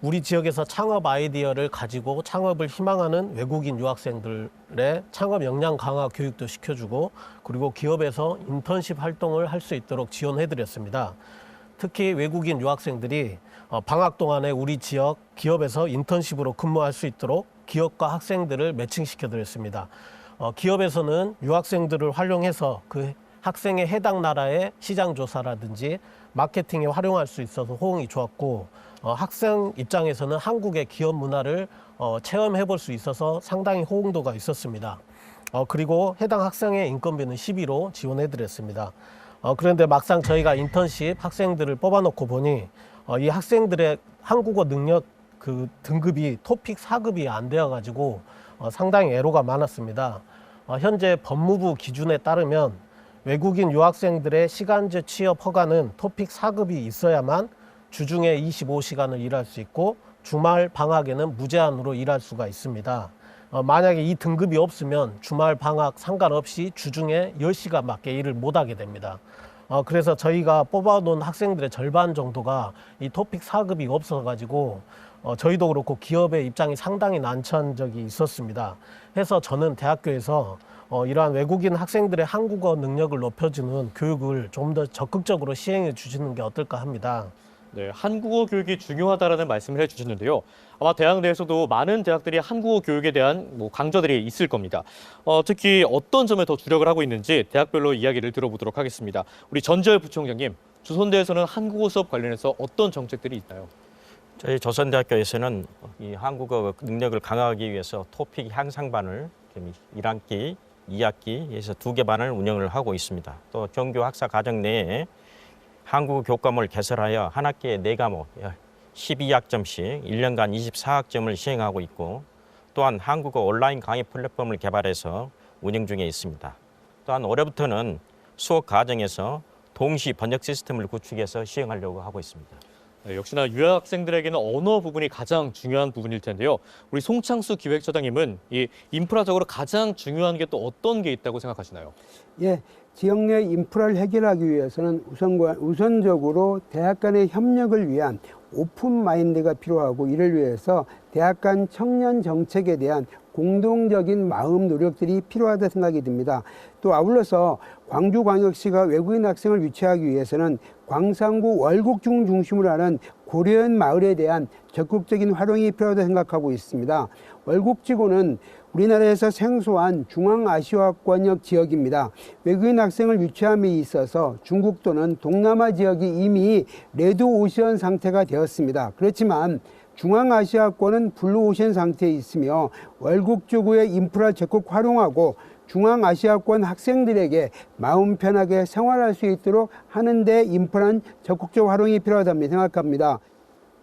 우리 지역에서 창업 아이디어를 가지고 창업을 희망하는 외국인 유학생들의 창업 역량 강화 교육도 시켜주고 그리고 기업에서 인턴십 활동을 할 수 있도록 지원해드렸습니다. 특히 외국인 유학생들이 방학 동안에 우리 지역 기업에서 인턴십으로 근무할 수 있도록 기업과 학생들을 매칭시켜드렸습니다. 기업에서는 유학생들을 활용해서 그 학생의 해당 나라의 시장 조사라든지 마케팅에 활용할 수 있어서 호응이 좋았고 학생 입장에서는 한국의 기업 문화를 체험해 볼 수 있어서 상당히 호응도가 있었습니다. 그리고 해당 학생의 인건비는 12로 지원해 드렸습니다. 그런데 막상 저희가 인턴십 학생들을 뽑아놓고 보니 이 학생들의 한국어 능력 그 등급이 토픽 4급이 안 되어가지고 상당히 애로가 많았습니다. 현재 법무부 기준에 따르면 외국인 유학생들의 시간제 취업 허가는 토픽 4급이 있어야만 주중에 25시간을 일할 수 있고 주말 방학에는 무제한으로 일할 수가 있습니다. 만약에 이 등급이 없으면 주말 방학 상관없이 주중에 10시간밖에 일을 못하게 됩니다. 그래서 저희가 뽑아놓은 학생들의 절반 정도가 이 토픽 4급이 없어가지고 저희도 그렇고 기업의 입장이 상당히 난처한 적이 있었습니다. 해서 저는 대학교에서 이러한 외국인 학생들의 한국어 능력을 높여주는 교육을 좀 더 적극적으로 시행해 주시는 게 어떨까 합니다. 네, 한국어 교육이 중요하다라는 말씀을 해주셨는데요. 아마 대학 내에서도 많은 대학들이 한국어 교육에 대한 강좌들이 있을 겁니다. 특히 어떤 점에 더 주력을 하고 있는지 대학별로 이야기를 들어보도록 하겠습니다. 우리 전재열 부총장님, 조선대에서는 한국어 수업 관련해서 어떤 정책들이 있나요? 저희 조선대학교에서는 이 한국어 능력을 강화하기 위해서 토픽 향상반을 1학기, 2학기에서 2개 반을 운영을 하고 있습니다. 또 정규 학사 과정 내에 한국어 교과목을 개설하여 한 학기에 4과목 12학점씩 1년간 24학점을 시행하고 있고 또한 한국어 온라인 강의 플랫폼을 개발해서 운영 중에 있습니다. 또한 올해부터는 수업 과정에서 동시 번역 시스템을 구축해서 시행하려고 하고 있습니다. 네, 역시나 유학생들에게는 언어 부분이 가장 중요한 부분일 텐데요. 우리 송창수 기획처장님은 이 인프라적으로 가장 중요한 게 또 어떤 게 있다고 생각하시나요? 예, 지역 내 인프라를 해결하기 위해서는 우선적으로 대학 간의 협력을 위한 오픈 마인드가 필요하고 이를 위해서 대학 간 청년 정책에 대한 공동적인 마음 노력들이 필요하다 생각이 듭니다. 또 아울러서 광주광역시가 외국인 학생을 유치하기 위해서는 광산구 월곡중 중심으로 하는 고려인 마을에 대한 적극적인 활용이 필요하다고 생각하고 있습니다. 월곡지구는 우리나라에서 생소한 중앙아시아권역 지역입니다. 외국인 학생을 유치함에 있어서 중국 또는 동남아 지역이 이미 레드오션 상태가 되었습니다. 그렇지만 중앙아시아권은 블루오션 상태에 있으며 월곡지구의 인프라를 적극 활용하고 중앙아시아권 학생들에게 마음 편하게 생활할 수 있도록 하는데 인프라는 적극적 활용이 필요하다고 생각합니다.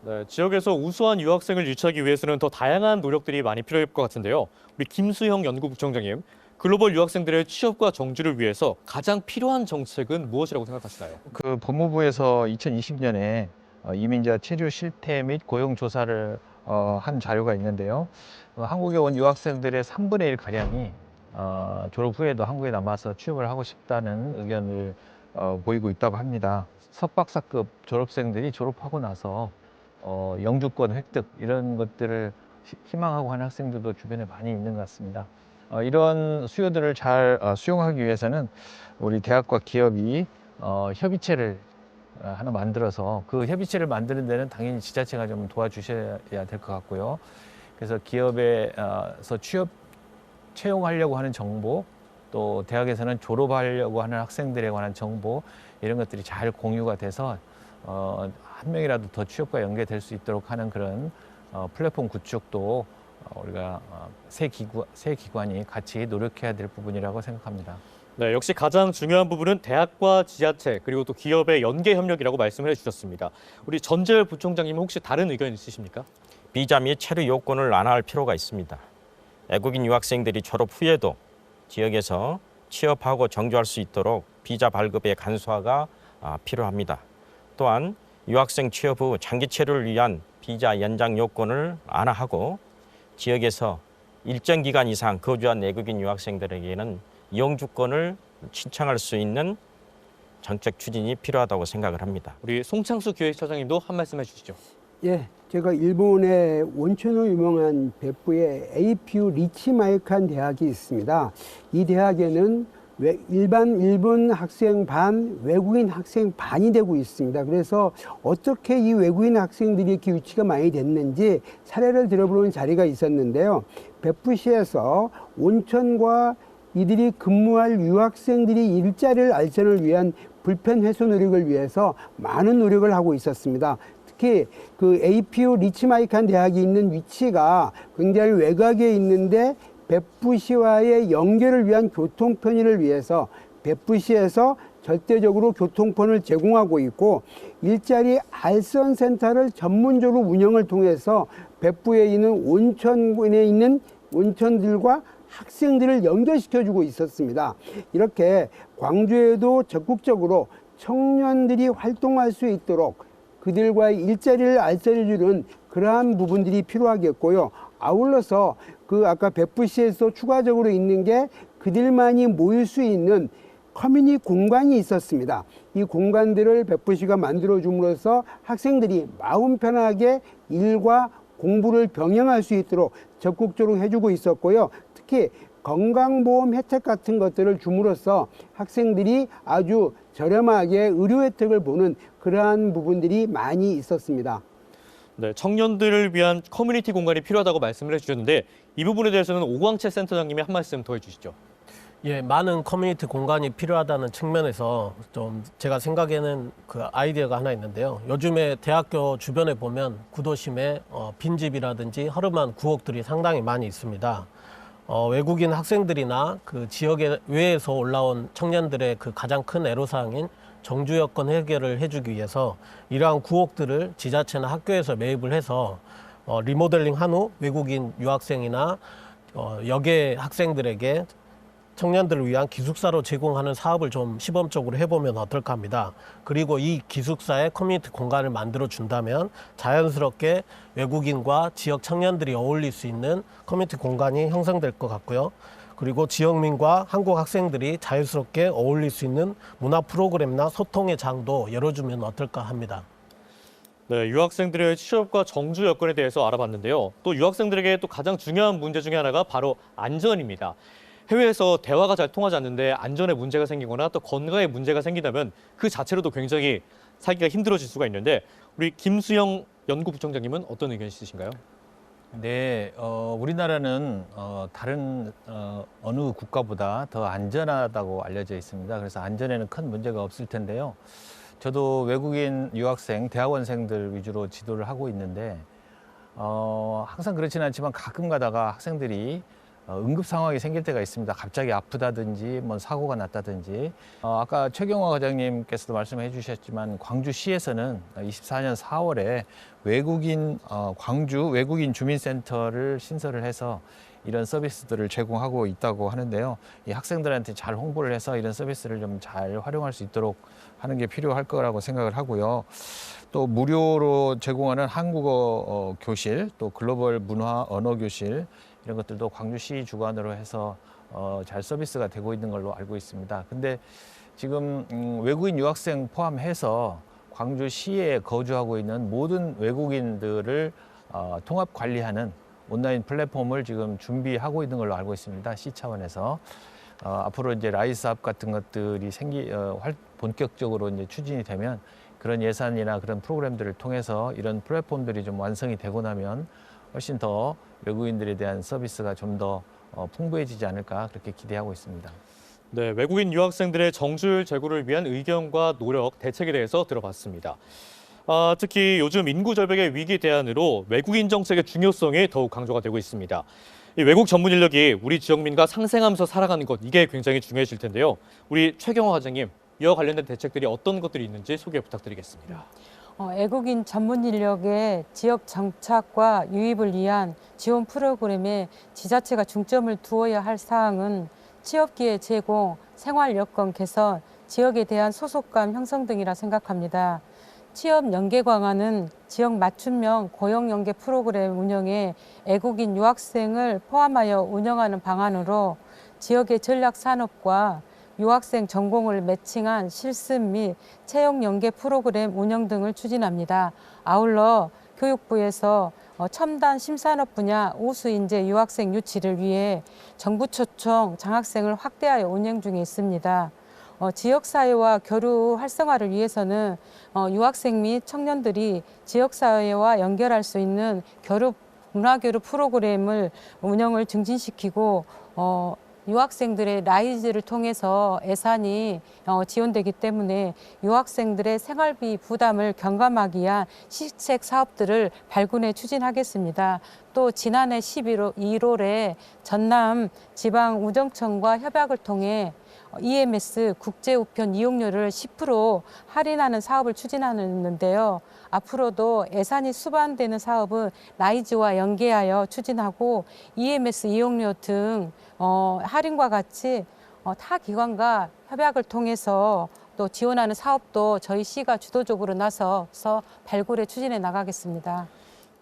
네, 지역에서 우수한 유학생을 유치하기 위해서는 더 다양한 노력들이 많이 필요할 것 같은데요. 우리 김수형 연구부총장님, 글로벌 유학생들의 취업과 정주를 위해서 가장 필요한 정책은 무엇이라고 생각하시나요? 그 법무부에서 2020년에 이민자 체류 실태 및 고용 조사를 한 자료가 있는데요. 한국에 온 유학생들의 3분의 1 가량이 졸업 후에도 한국에 남아서 취업을 하고 싶다는 의견을 보이고 있다고 합니다. 석박사급 졸업생들이 졸업하고 나서 영주권 획득 이런 것들을 희망하고 하는 학생들도 주변에 많이 있는 것 같습니다. 이런 수요들을 잘 수용하기 위해서는 우리 대학과 기업이 협의체를 하나 만들어서 그 협의체를 만드는 데는 당연히 지자체가 좀 도와주셔야 될 것 같고요. 그래서 기업에서 채용하려고 하는 정보, 또 대학에서는 졸업하려고 하는 학생들에 관한 정보 이런 것들이 잘 공유가 돼서 한 명이라도 더 취업과 연계될 수 있도록 하는 그런 플랫폼 구축도 우리가 세 기관이 같이 노력해야 될 부분이라고 생각합니다. 네, 역시 가장 중요한 부분은 대학과 지자체 그리고 또 기업의 연계 협력이라고 말씀을 해주셨습니다. 우리 전재열 부총장님은 혹시 다른 의견 있으십니까? 비자 및 체류 요건을 완화할 필요가 있습니다. 외국인 유학생들이 졸업 후에도 지역에서 취업하고 정주할 수 있도록 비자 발급의 간소화가 필요합니다. 또한 유학생 취업 후 장기 체류를 위한 비자 연장 요건을 완화하고 지역에서 일정 기간 이상 거주한 외국인 유학생들에게는 영주권을 신청할 수 있는 정책 추진이 필요하다고 생각을 합니다. 우리 송창수 기획처장님도 한 말씀 해주시죠. 예, 제가 일본의 온천으로 유명한 베푸에 에이피유 리치마이칸 대학이 있습니다. 이 대학에는 일반 일본 학생 반, 외국인 학생 반이 되고 있습니다. 그래서 어떻게 이 외국인 학생들이 이렇게 유치가 많이 됐는지 사례를 들어보는 자리가 있었는데요. 베푸시에서 온천과 이들이 근무할 유학생들이 일자리를 알선을 위한 불편 해소 노력을 위해서 많은 노력을 하고 있었습니다. 특히 그 에이피유 리치마이칸 대학이 있는 위치가 굉장히 외곽에 있는데 베푸시와의 연결을 위한 교통 편의를 위해서 베푸시에서 절대적으로 교통편을 제공하고 있고 일자리 알선 센터를 전문적으로 운영을 통해서 베푸에 있는 온천군에 있는 온천들과 학생들을 연결시켜주고 있었습니다. 이렇게 광주에도 적극적으로 청년들이 활동할 수 있도록 그들과의 일자리를 알선해주는 그러한 부분들이 필요하겠고요. 아울러서 그 아까 베푸시에서 추가적으로 있는 게 그들만이 모일 수 있는 커뮤니티 공간이 있었습니다. 이 공간들을 베푸시가 만들어줌으로써 학생들이 마음 편하게 일과 공부를 병행할 수 있도록 적극적으로 해주고 있었고요. 특히 건강보험 혜택 같은 것들을 줌으로써 학생들이 아주 저렴하게 의료 혜택을 보는 그러한 부분들이 많이 있었습니다. 네, 청년들을 위한 커뮤니티 공간이 필요하다고 말씀을 해주셨는데 이 부분에 대해서는 오광채 센터장님이 한 말씀 더 해주시죠. 예, 많은 커뮤니티 공간이 필요하다는 측면에서 좀 제가 생각에는 그 아이디어가 하나 있는데요. 요즘에 대학교 주변에 보면 구도심에 빈집이라든지 허름한 구옥들이 상당히 많이 있습니다. 외국인 학생들이나 그 지역의 외에서 올라온 청년들의 그 가장 큰 애로사항인 정주 여건 해결을 해주기 위해서 이러한 구옥들을 지자체나 학교에서 매입을 해서 리모델링 한 후 외국인 유학생이나 여계 학생들에게 청년들을 위한 기숙사로 제공하는 사업을 좀 시범적으로 해보면 어떨까 합니다. 그리고 이 기숙사에 커뮤니티 공간을 만들어 준다면 자연스럽게 외국인과 지역 청년들이 어울릴 수 있는 커뮤니티 공간이 형성될 것 같고요. 그리고 지역민과 한국 학생들이 자유스럽게 어울릴 수 있는 문화 프로그램이나 소통의 장도 열어주면 어떨까 합니다. 네, 유학생들의 취업과 정주 여건에 대해서 알아봤는데요. 또 유학생들에게 또 가장 중요한 문제 중에 하나가 바로 안전입니다. 해외에서 대화가 잘 통하지 않는데 안전에 문제가 생기거나 또 건강에 문제가 생긴다면 그 자체로도 굉장히 살기가 힘들어질 수가 있는데 우리 김수영 연구부총장님은 어떤 의견 있으신가요? 네, 우리나라는 다른 어느 국가보다 더 안전하다고 알려져 있습니다. 그래서 안전에는 큰 문제가 없을 텐데요. 저도 외국인 유학생, 대학원생들 위주로 지도를 하고 있는데 항상 그렇지는 않지만 가끔 가다가 학생들이 응급 상황이 생길 때가 있습니다. 갑자기 아프다든지 뭐 사고가 났다든지. 아까 최경화 과장님께서도 말씀해 주셨지만 광주시에서는 24년 4월에 광주 외국인 주민센터를 신설을 해서 이런 서비스들을 제공하고 있다고 하는데요. 이 학생들한테 잘 홍보를 해서 이런 서비스를 좀 잘 활용할 수 있도록 하는 게 필요할 거라고 생각을 하고요. 또 무료로 제공하는 한국어 교실, 또 글로벌 문화 언어 교실 이런 것들도 광주시 주관으로 해서 잘 서비스가 되고 있는 걸로 알고 있습니다. 근데 지금 외국인 유학생 포함해서 광주시에 거주하고 있는 모든 외국인들을 통합 관리하는 온라인 플랫폼을 지금 준비하고 있는 걸로 알고 있습니다. 시 차원에서 앞으로 이제 라이스업 같은 것들이 본격적으로 이제 추진이 되면 그런 예산이나 그런 프로그램들을 통해서 이런 플랫폼들이 좀 완성이 되고 나면 훨씬 더 외국인들에 대한 서비스가 좀 더 풍부해지지 않을까 그렇게 기대하고 있습니다. 네, 외국인 유학생들의 정주율 제고를 위한 의견과 노력, 대책에 대해서 들어봤습니다. 특히 요즘 인구 절벽의 위기 대안으로 외국인 정책의 중요성이 더욱 강조가 되고 있습니다. 이 외국 전문 인력이 우리 지역민과 상생하면서 살아가는 것, 이게 굉장히 중요해질 텐데요. 우리 최경화 과장님, 이와 관련된 대책들이 어떤 것들이 있는지 소개 부탁드리겠습니다. 외국인 전문 인력의 지역 정착과 유입을 위한 지원 프로그램에 지자체가 중점을 두어야 할 사항은 취업기회 제공, 생활 여건 개선, 지역에 대한 소속감 형성 등이라 생각합니다. 취업 연계 강화는 지역 맞춤형 고용 연계 프로그램 운영에 외국인 유학생을 포함하여 운영하는 방안으로 지역의 전략 산업과 유학생 전공을 매칭한 실습 및 채용 연계 프로그램 운영 등을 추진합니다. 아울러 교육부에서 첨단 심산업 분야 우수 인재 유학생 유치를 위해 정부 초청 장학생을 확대하여 운영 중에 있습니다. 지역사회와 교류 활성화를 위해서는 유학생 및 청년들이 지역사회와 연결할 수 있는 문화교류 프로그램을 운영을 증진시키고 유학생들의 라이즈를 통해서 예산이 지원되기 때문에 유학생들의 생활비 부담을 경감하기 위한 시책 사업들을 발군해 추진하겠습니다. 또 지난해 1월에 전남 지방우정청과 협약을 통해 EMS 국제우편 이용료를 10% 할인하는 사업을 추진하는데요. 앞으로도 예산이 수반되는 사업은 라이즈와 연계하여 추진하고 EMS 이용료 등 할인과 같이 타 기관과 협약을 통해서 또 지원하는 사업도 저희 시가 주도적으로 나서서 발굴에 추진해 나가겠습니다.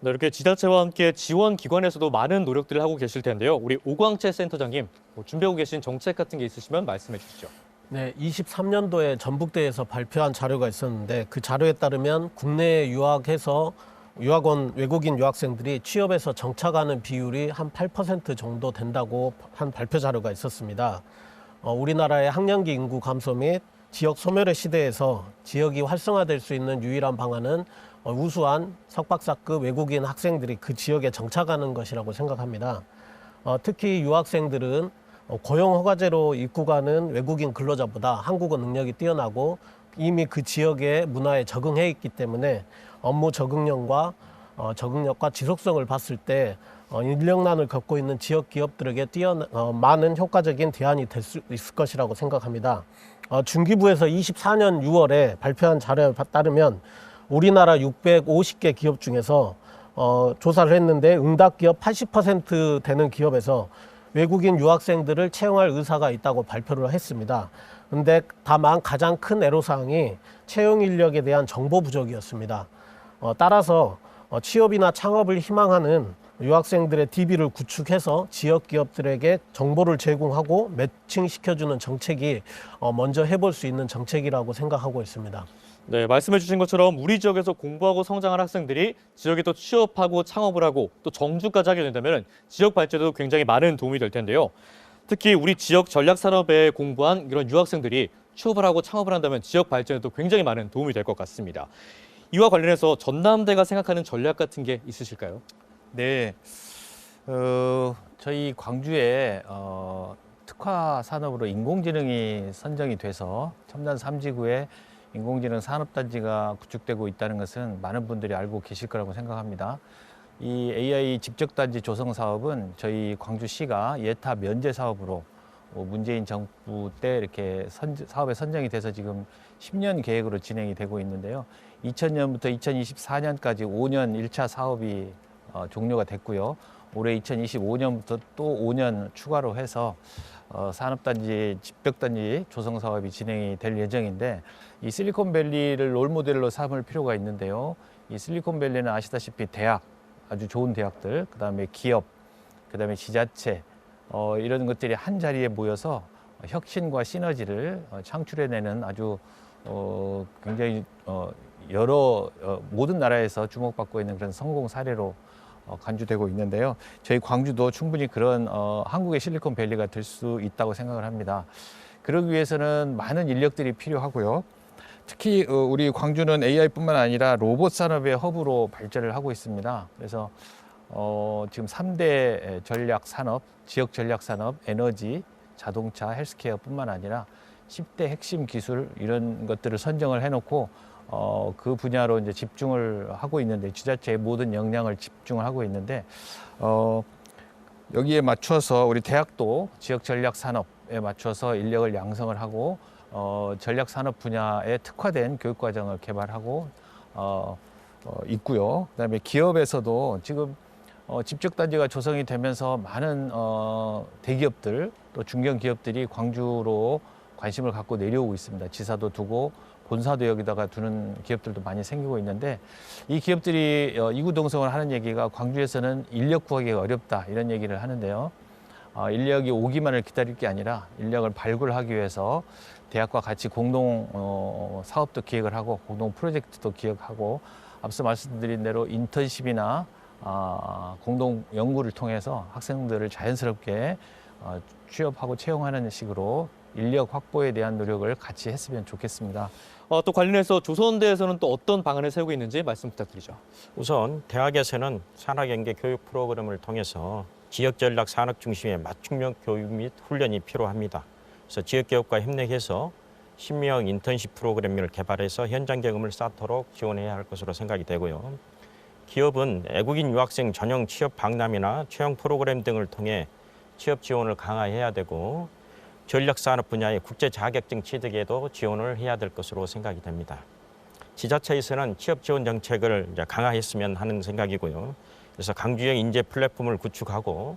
네, 이렇게 지자체와 함께 지원 기관에서도 많은 노력들을 하고 계실 텐데요. 우리 오광채 센터장님, 준비하고 계신 정책 같은 게 있으시면 말씀해 주시죠. 네, 23년도에 전북대에서 발표한 자료가 있었는데 그 자료에 따르면 국내에 유학해서 유학원 외국인 유학생들이 취업해서 정착하는 비율이 한 8% 정도 된다고 한 발표 자료가 있었습니다. 우리나라의 학령기 인구 감소 및 지역 소멸의 시대에서 지역이 활성화될 수 있는 유일한 방안은 우수한 석박사급 외국인 학생들이 그 지역에 정착하는 것이라고 생각합니다. 특히 유학생들은 고용허가제로 입국하는 외국인 근로자보다 한국어 능력이 뛰어나고 이미 그 지역의 문화에 적응해 있기 때문에 업무 적응력과 지속성을 봤을 때 인력난을 겪고 있는 지역 기업들에게 많은 효과적인 대안이 될 수 있을 것이라고 생각합니다. 중기부에서 24년 6월에 발표한 자료에 따르면 우리나라 650개 기업 중에서 조사를 했는데 응답 기업 80% 되는 기업에서 외국인 유학생들을 채용할 의사가 있다고 발표를 했습니다. 근데 다만 가장 큰 애로사항이 채용 인력에 대한 정보 부족이었습니다. 따라서 취업이나 창업을 희망하는 유학생들의 DB를 구축해서 지역 기업들에게 정보를 제공하고 매칭시켜주는 정책이 먼저 해볼 수 있는 정책이라고 생각하고 있습니다. 네, 말씀해 주신 것처럼 우리 지역에서 공부하고 성장한 학생들이 지역에 또 취업하고 창업을 하고 또 정주까지 하게 된다면 지역 발전에도 굉장히 많은 도움이 될 텐데요. 특히 우리 지역 전략 산업에 공부한 이런 유학생들이 취업을 하고 창업을 한다면 지역 발전에도 굉장히 많은 도움이 될 것 같습니다. 이와 관련해서 전남대가 생각하는 전략 같은 게 있으실까요? 네, 저희 광주에 특화 산업으로 인공지능이 선정이 돼서 첨단 3지구에 인공지능 산업단지가 구축되고 있다는 것은 많은 분들이 알고 계실 거라고 생각합니다. 이 AI 집적단지 조성 사업은 저희 광주시가 예타 면제 사업으로 문재인 정부 때 이렇게 사업에 선정이 돼서 지금 10년 계획으로 진행이 되고 있는데요. 2000년부터 2024년까지 5년 1차 사업이 종료가 됐고요. 올해 2025년부터 또 5년 추가로 해서 산업단지, 집벽단지 조성 사업이 진행이 될 예정인데 이 실리콘밸리를 롤모델로 삼을 필요가 있는데요. 이 실리콘밸리는 아시다시피 대학, 아주 좋은 대학들, 그다음에 기업, 그다음에 지자체 이런 것들이 한 자리에 모여서 혁신과 시너지를 창출해내는 아주 굉장히 여러 모든 나라에서 주목받고 있는 그런 성공 사례로 간주되고 있는데요. 저희 광주도 충분히 그런 한국의 실리콘밸리가 될 수 있다고 생각을 합니다. 그러기 위해서는 많은 인력들이 필요하고요. 특히 우리 광주는 AI뿐만 아니라 로봇 산업의 허브로 발전을 하고 있습니다. 그래서 지금 3대 전략 산업, 지역 전략 산업, 에너지, 자동차, 헬스케어뿐만 아니라 10대 핵심 기술 이런 것들을 선정을 해놓고 그 분야로 이제 집중을 하고 있는데 지자체의 모든 역량을 집중을 하고 있는데 여기에 맞춰서 우리 대학도 지역 전략 산업에 맞춰서 인력을 양성을 하고 전략 산업 분야에 특화된 교육 과정을 개발하고 있고요. 그다음에 기업에서도 지금 집적단지가 조성이 되면서 많은 대기업들 또 중견 기업들이 광주로 관심을 갖고 내려오고 있습니다. 지사도 두고 본사도 여기다가 두는 기업들도 많이 생기고 있는데 이 기업들이 이구동성을 하는 얘기가 광주에서는 인력 구하기가 어렵다 이런 얘기를 하는데요. 인력이 오기만을 기다릴 게 아니라 인력을 발굴하기 위해서 대학과 같이 공동 사업도 기획을 하고 공동 프로젝트도 기획하고 앞서 말씀드린 대로 인턴십이나 공동 연구를 통해서 학생들을 자연스럽게 취업하고 채용하는 식으로 인력 확보에 대한 노력을 같이 했으면 좋겠습니다. 또 관련해서 조선대에서는 또 어떤 방안을 세우고 있는지 말씀 부탁드리죠. 우선 대학에서는 산학연계 교육 프로그램을 통해서 지역 전략 산업 중심의 맞춤형 교육 및 훈련이 필요합니다. 그래서 지역 기업과 협력해서 신명 인턴십 프로그램을 개발해서 현장 경험을 쌓도록 지원해야 할 것으로 생각이 되고요. 기업은 외국인 유학생 전용 취업 박람회나 채용 프로그램 등을 통해 취업 지원을 강화해야 되고 전략산업 분야의 국제 자격증 취득에도 지원을 해야 될 것으로 생각이 됩니다. 지자체에서는 취업 지원 정책을 이제 강화했으면 하는 생각이고요. 그래서 강주형 인재 플랫폼을 구축하고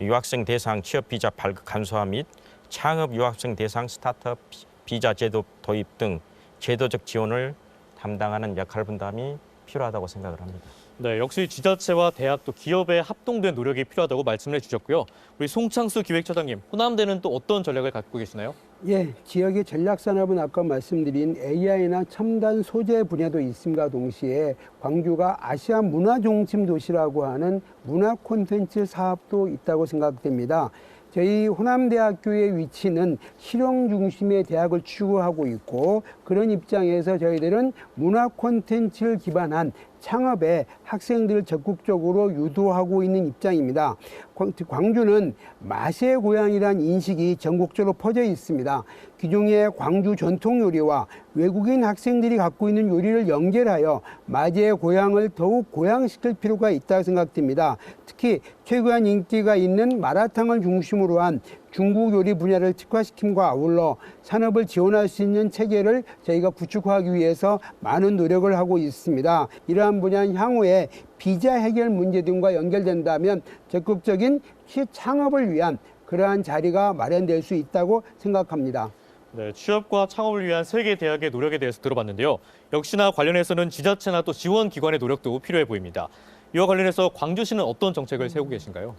유학생 대상 취업 비자 발급 간소화 및 창업 유학생 대상 스타트업 비자 제도 도입 등 제도적 지원을 담당하는 역할 분담이 필요하다고 생각을 합니다. 네, 역시 지자체와 대학 또 기업의 합동된 노력이 필요하다고 말씀을 해주셨고요. 우리 송창수 기획처장님, 호남대는 또 어떤 전략을 갖고 계시나요? 예, 지역의 전략산업은 아까 말씀드린 AI나 첨단 소재 분야도 있음과 동시에 광주가 아시아 문화 중심 도시라고 하는 문화 콘텐츠 사업도 있다고 생각됩니다. 저희 호남대학교의 위치는 실용 중심의 대학을 추구하고 있고 그런 입장에서 저희들은 문화 콘텐츠를 기반한 창업에 학생들을 적극적으로 유도하고 있는 입장입니다. 광주는 맛의 고향이라는 인식이 전국적으로 퍼져 있습니다. 기존의 광주 전통 요리와 외국인 학생들이 갖고 있는 요리를 연결하여 맛의 고향을 더욱 고양시킬 필요가 있다고 생각됩니다. 특히 최고한 인기가 있는 마라탕을 중심으로 한 중국 요리 분야를 특화시킴과 아울러 산업을 지원할 수 있는 체계를 저희가 구축하기 위해서 많은 노력을 하고 있습니다. 이러한 분야는 향후에 비자 해결 문제 등과 연결된다면 적극적인 창업을 위한 그러한 자리가 마련될 수 있다고 생각합니다. 네, 취업과 창업을 위한 세계 대학의 노력에 대해서 들어봤는데요. 역시나 관련해서는 지자체나 또 지원기관의 노력도 필요해 보입니다. 이와 관련해서 광주시는 어떤 정책을 세우고 계신가요?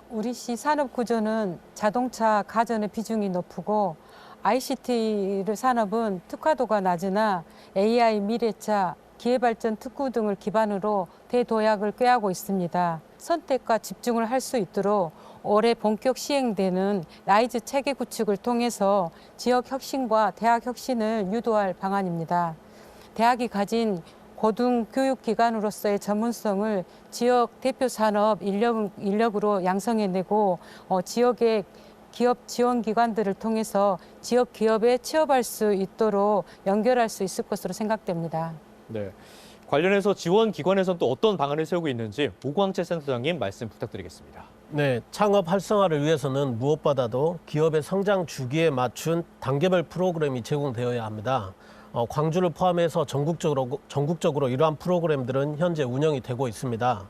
우리 시 산업 구조는 자동차, 가전의 비중이 높고 ICT 산업은 특화도가 낮으나 AI, 미래차, 기회발전 특구 등을 기반으로 대도약을 꾀하고 있습니다. 선택과 집중을 할 수 있도록 올해 본격 시행되는 라이즈 체계 구축을 통해서 지역 혁신과 대학 혁신을 유도할 방안입니다. 대학이 가진 고등교육기관으로서의 전문성을 지역 대표 산업 인력으로 양성해내고 지역의 기업 지원기관들을 통해서 지역 기업에 취업할 수 있도록 연결할 수 있을 것으로 생각됩니다. 네. 관련해서 지원 기관에서는 또 어떤 방안을 세우고 있는지 오광채 센터장님 말씀 부탁드리겠습니다. 네, 창업 활성화를 위해서는 무엇보다도 기업의 성장 주기에 맞춘 단계별 프로그램이 제공되어야 합니다. 광주를 포함해서 전국적으로 이러한 프로그램들은 현재 운영이 되고 있습니다.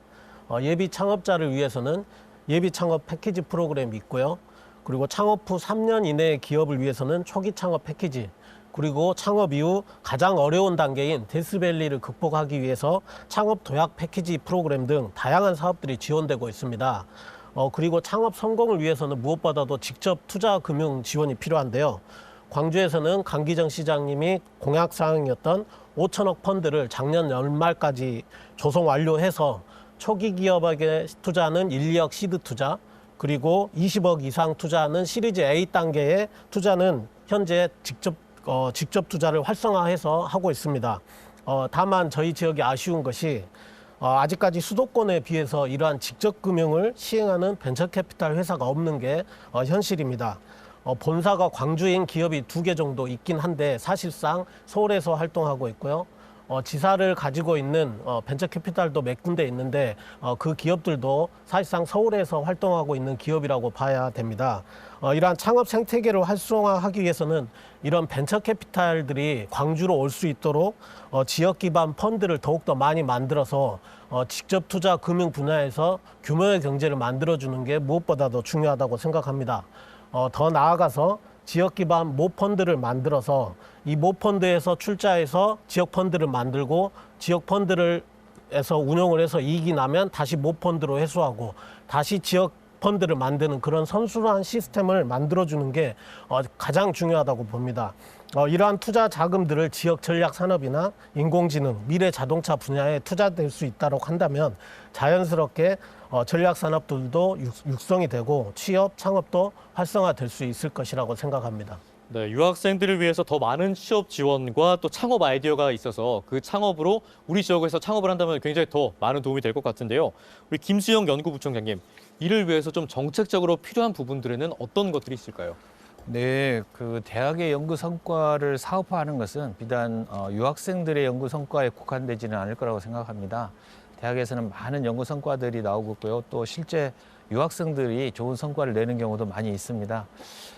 예비 창업자를 위해서는 예비 창업 패키지 프로그램이 있고요. 그리고 창업 후 3년 이내의 기업을 위해서는 초기 창업 패키지, 그리고 창업 이후 가장 어려운 단계인 데스밸리를 극복하기 위해서 창업 도약 패키지 프로그램 등 다양한 사업들이 지원되고 있습니다. 그리고 창업 성공을 위해서는 무엇보다도 직접 투자 금융 지원이 필요한데요. 광주에서는 강기정 시장님이 공약 사항이었던 5천억 펀드를 작년 연말까지 조성 완료해서 초기 기업에게 투자하는 1, 2억 시드 투자, 그리고 20억 이상 투자하는 시리즈 A 단계의 투자는 현재 직접 투자를 활성화해서 하고 있습니다. 다만 저희 지역이 아쉬운 것이 아직까지 수도권에 비해서 이러한 직접 금융을 시행하는 벤처캐피탈 회사가 없는 게 현실입니다. 본사가 광주인 기업이 2개 정도 있긴 한데 사실상 서울에서 활동하고 있고요. 지사를 가지고 있는 벤처캐피탈도 몇 군데 있는데 그 기업들도 사실상 서울에서 활동하고 있는 기업이라고 봐야 됩니다. 이러한 창업 생태계를 활성화하기 위해서는 이런 벤처캐피탈들이 광주로 올 수 있도록 지역 기반 펀드를 더욱더 많이 만들어서 직접 투자 금융 분야에서 규모의 경제를 만들어주는 게 무엇보다도 중요하다고 생각합니다. 더 나아가서 지역 기반 모펀드를 만들어서 이 모펀드에서 출자해서 지역 펀드를 만들고 지역 펀드를 해서 운용을 해서 이익이 나면 다시 모펀드로 회수하고 다시 지역 펀드를 만드는 그런 선순환 시스템을 만들어주는 게 가장 중요하다고 봅니다. 이러한 투자 자금들을 지역 전략 산업이나 인공지능, 미래 자동차 분야에 투자될 수 있다고 한다면 자연스럽게 전략 산업들도 육성이 되고 취업, 창업도 활성화될 수 있을 것이라고 생각합니다. 네, 유학생들을 위해서 더 많은 취업 지원과 또 창업 아이디어가 있어서 그 창업으로 우리 지역에서 창업을 한다면 굉장히 더 많은 도움이 될 것 같은데요. 우리 김수영 연구부총장님, 이를 위해서 좀 정책적으로 필요한 부분들에는 어떤 것들이 있을까요? 네, 그 대학의 연구 성과를 사업화하는 것은 비단 유학생들의 연구 성과에 국한되지는 않을 거라고 생각합니다. 대학에서는 많은 연구 성과들이 나오고 있고요. 또 실제 유학생들이 좋은 성과를 내는 경우도 많이 있습니다.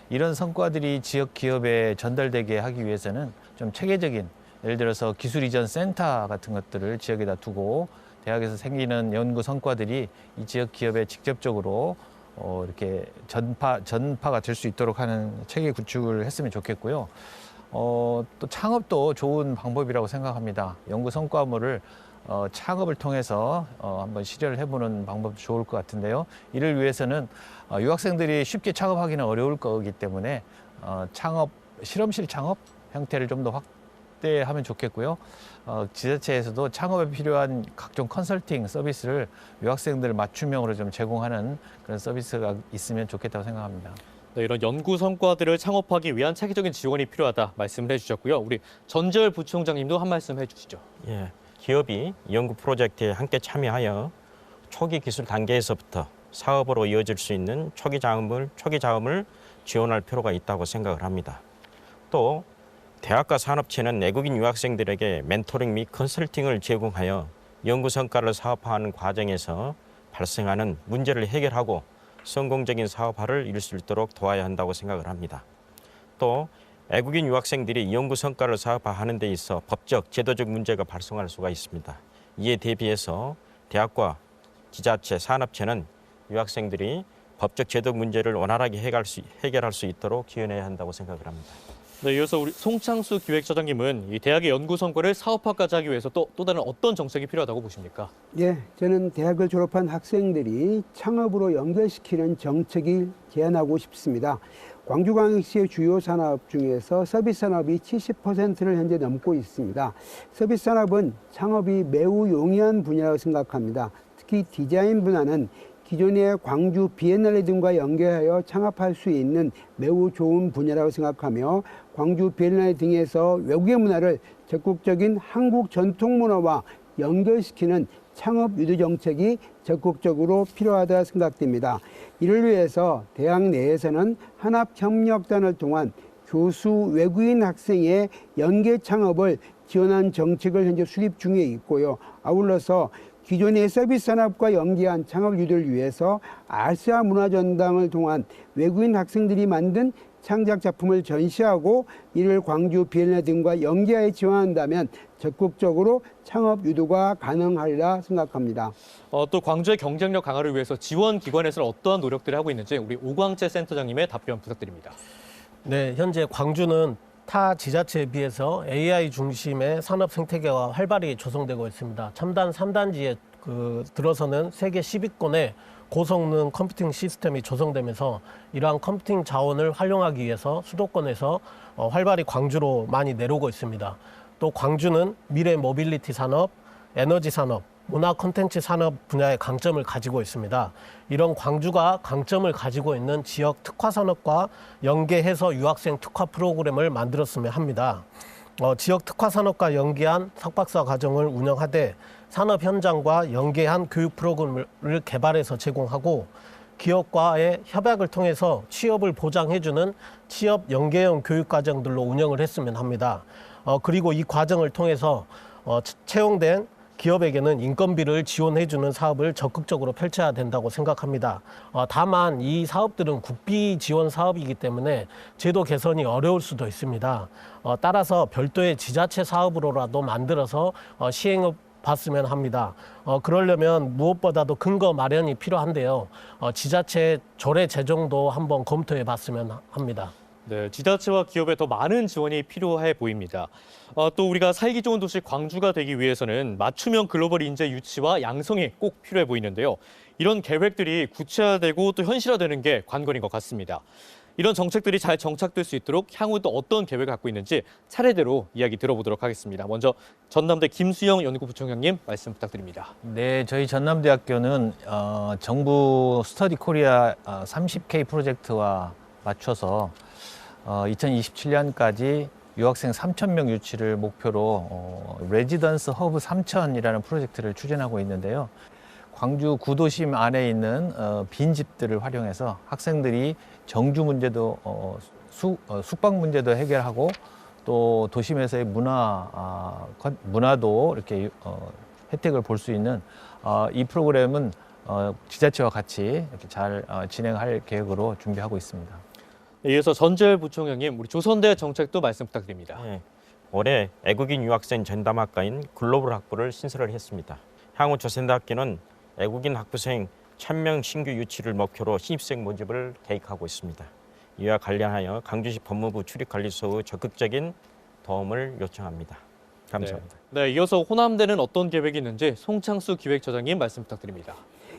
이런 성과들이 지역 기업에 전달되게 하기 위해서는 좀 체계적인, 예를 들어서 기술 이전 센터 같은 것들을 지역에다 두고 대학에서 생기는 연구 성과들이 이 지역 기업에 직접적으로 이렇게 전파가 될 수 있도록 하는 체계 구축을 했으면 좋겠고요. 또 창업도 좋은 방법이라고 생각합니다. 연구 성과물을 창업을 통해서 한번 실현을 해보는 방법도 좋을 것 같은데요. 이를 위해서는 유학생들이 쉽게 창업하기는 어려울 거기 때문에 실험실 창업 형태를 좀 더 확대하면 좋겠고요. 지자체에서도 창업에 필요한 각종 컨설팅 서비스를 유학생들 맞춤형으로 좀 제공하는 그런 서비스가 있으면 좋겠다고 생각합니다. 네, 이런 연구 성과들을 창업하기 위한 체계적인 지원이 필요하다 말씀을 해주셨고요. 우리 전재열 부총장님도 한 말씀 해주시죠. 예, 기업이 연구 프로젝트에 함께 참여하여 초기 기술 단계에서부터 사업으로 이어질 수 있는 초기 자금을 지원할 필요가 있다고 생각을 합니다. 또 대학과 산업체는 내국인 유학생들에게 멘토링 및 컨설팅을 제공하여 연구 성과를 사업화하는 과정에서 발생하는 문제를 해결하고 성공적인 사업화를 이룰 수 있도록 도와야 한다고 생각을 합니다. 또 외국인 유학생들이 연구 성과를 사업화하는 데 있어 법적, 제도적 문제가 발생할 수가 있습니다. 이에 대비해서 대학과 지자체, 산업체는 유학생들이 법적 제도 문제를 원활하게 해결할 수 있도록 지원해야 한다고 생각을 합니다. 네, 이어서 우리 송창수 기획처장님은 이 대학의 연구 성과를 사업화까지 하기 위해서 또 다른 어떤 정책이 필요하다고 보십니까? 예, 저는 대학을 졸업한 학생들이 창업으로 연결시키는 정책을 제안하고 싶습니다. 광주광역시의 주요 산업 중에서 서비스 산업이 70%를 현재 넘고 있습니다. 서비스 산업은 창업이 매우 용이한 분야라고 생각합니다. 특히 디자인 분야는 기존의 광주 비엔날레 등과 연계하여 창업할 수 있는 매우 좋은 분야라고 생각하며 광주 비엔날레 등에서 외국의 문화를 적극적인 한국 전통 문화와 연결시키는 창업 유도 정책이 적극적으로 필요하다 생각됩니다. 이를 위해서 대학 내에서는 한합협력단을 통한 교수 외국인 학생의 연계 창업을 지원한 정책을 현재 수립 중에 있고요. 아울러서 기존의 서비스 산업과 연계한 창업 유도를 위해서 아시아 문화전당을 통한 외국인 학생들이 만든 창작 작품을 전시하고 이를 광주 비엔날레 등과 연계하여 지원한다면 적극적으로 창업 유도가 가능하리라 생각합니다. 또 광주의 경쟁력 강화를 위해서 지원 기관에서는 어떠한 노력들을 하고 있는지 우리 오광채 센터장님의 답변 부탁드립니다. 네, 현재 광주는 타 지자체에 비해서 AI 중심의 산업 생태계가 활발히 조성되고 있습니다. 첨단 3단지에 들어서는 세계 10위권의 고성능 컴퓨팅 시스템이 조성되면서 이러한 컴퓨팅 자원을 활용하기 위해서 수도권에서 활발히 광주로 많이 내려오고 있습니다. 또 광주는 미래 모빌리티 산업, 에너지 산업, 문화 콘텐츠 산업 분야의 강점을 가지고 있습니다. 이런 광주가 강점을 가지고 있는 지역 특화 산업과 연계해서 유학생 특화 프로그램을 만들었으면 합니다. 지역 특화 산업과 연계한 석박사 과정을 운영하되 산업 현장과 연계한 교육 프로그램을 개발해서 제공하고 기업과의 협약을 통해서 취업을 보장해주는 취업 연계형 교육 과정들로 운영을 했으면 합니다. 그리고 이 과정을 통해서 채용된 기업에게는 인건비를 지원해주는 사업을 적극적으로 펼쳐야 된다고 생각합니다. 다만 이 사업들은 국비 지원 사업이기 때문에 제도 개선이 어려울 수도 있습니다. 따라서 별도의 지자체 사업으로라도 만들어서 시행을 봤으면 합니다. 그러려면 무엇보다도 근거 마련이 필요한데요. 지자체 조례 제정도 한번 검토해 봤으면 합니다. 네, 지자체와 기업에 더 많은 지원이 필요해 보입니다. 또 우리가 살기 좋은 도시 광주가 되기 위해서는 맞춤형 글로벌 인재 유치와 양성이 꼭 필요해 보이는데요. 이런 계획들이 구체화되고 또 현실화되는 게 관건인 것 같습니다. 이런 정책들이 잘 정착될 수 있도록 향후 또 어떤 계획을 갖고 있는지 차례대로 이야기 들어보도록 하겠습니다. 먼저 전남대 김수영 연구부총장님 말씀 부탁드립니다. 네, 저희 전남대학교는 정부 스터디 코리아 30K 프로젝트와 맞춰서 2027년까지 유학생 3,000명 유치를 목표로 레지던스 허브 3,000이라는 프로젝트를 추진하고 있는데요. 광주 구도심 안에 있는 빈집들을 활용해서 학생들이 정주 문제도 숙박 문제도 해결하고 또 도심에서의 문화도 이렇게 혜택을 볼 수 있는 이 프로그램은 지자체와 같이 이렇게 잘 진행할 계획으로 준비하고 있습니다. 이어서 전재열 부총장님, 우리 조선대 정책도 말씀 부탁드립니다. 네, 올해 애국인 유학생 전담학과인 글로벌 학부를 신설을 했습니다. 향후 조선대학교는 애국인 학부생 1,000명 신규 유치를 목표로 신입생 모집을 계획하고 있습니다. 이와 관련하여 광주시 법무부 출입관리소의 적극적인 도움을 요청합니다. 감사합니다. 네, 이어서 호남대는 어떤 계획이 있는지 송창수 기획처장님 말씀 부탁드립니다.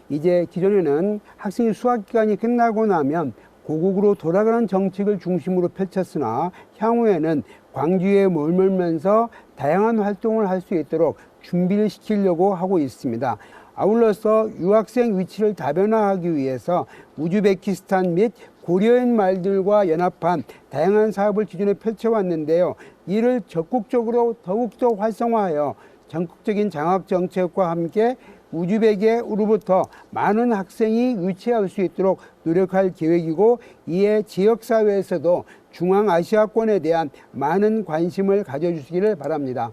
이제 기존에는 학생이 수학 기간이 끝나고 나면 고국으로 돌아가는 정책을 중심으로 펼쳤으나 향후에는 광주에 머물면서 다양한 활동을 할 수 있도록 준비를 시키려고 하고 있습니다. 아울러서 유학생 위치를 다변화하기 위해서 우즈베키스탄 및 고려인 말들과 연합한 다양한 사업을 기존에 펼쳐왔는데요. 이를 적극적으로 더욱더 활성화하여 전국적인 장학 정책과 함께 우즈벡으로부터 많은 학생이 유치할 수 있도록 노력할 계획이고 이에 지역사회에서도 중앙아시아권에 대한 많은 관심을 가져주시기를 바랍니다.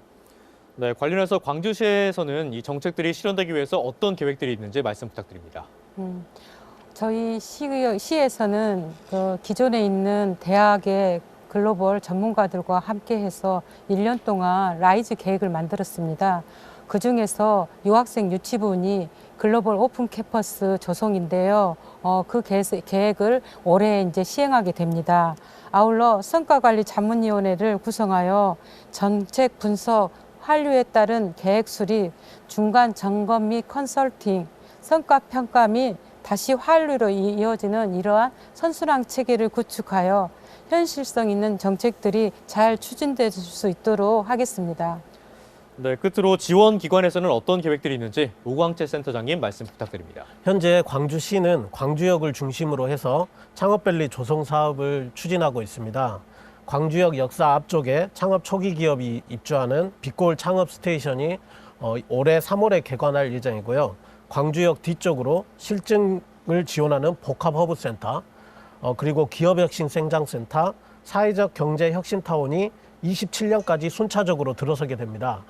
네, 관련해서 광주시에서는 이 정책들이 실현되기 위해서 어떤 계획들이 있는지 말씀 부탁드립니다. 저희 시에서는 기존에 있는 대학의 글로벌 전문가들과 함께해서 1년 동안 라이즈 계획을 만들었습니다. 그중에서 유학생 유치부문이 글로벌 오픈 캠퍼스 조성인데요. 그 계획을 올해 이제 시행하게 됩니다. 아울러 성과관리 자문위원회를 구성하여 정책 분석, 한류에 따른 계획 수립, 중간 점검 및 컨설팅, 성과 평가 및 다시 한류로 이어지는 이러한 선순환 체계를 구축하여 현실성 있는 정책들이 잘 추진될 수 있도록 하겠습니다. 네, 끝으로 지원 기관에서는 어떤 계획들이 있는지 오광채 센터장님 말씀 부탁드립니다. 현재 광주시는 광주역을 중심으로 해서 창업밸리 조성 사업을 추진하고 있습니다. 광주역 역사 앞쪽에 창업 초기 기업이 입주하는 빛골 창업 스테이션이 올해 3월에 개관할 예정이고요. 광주역 뒤쪽으로 실증을 지원하는 복합 허브센터, 그리고 기업혁신생장센터, 사회적 경제혁신타운이 27년까지 순차적으로 들어서게 됩니다.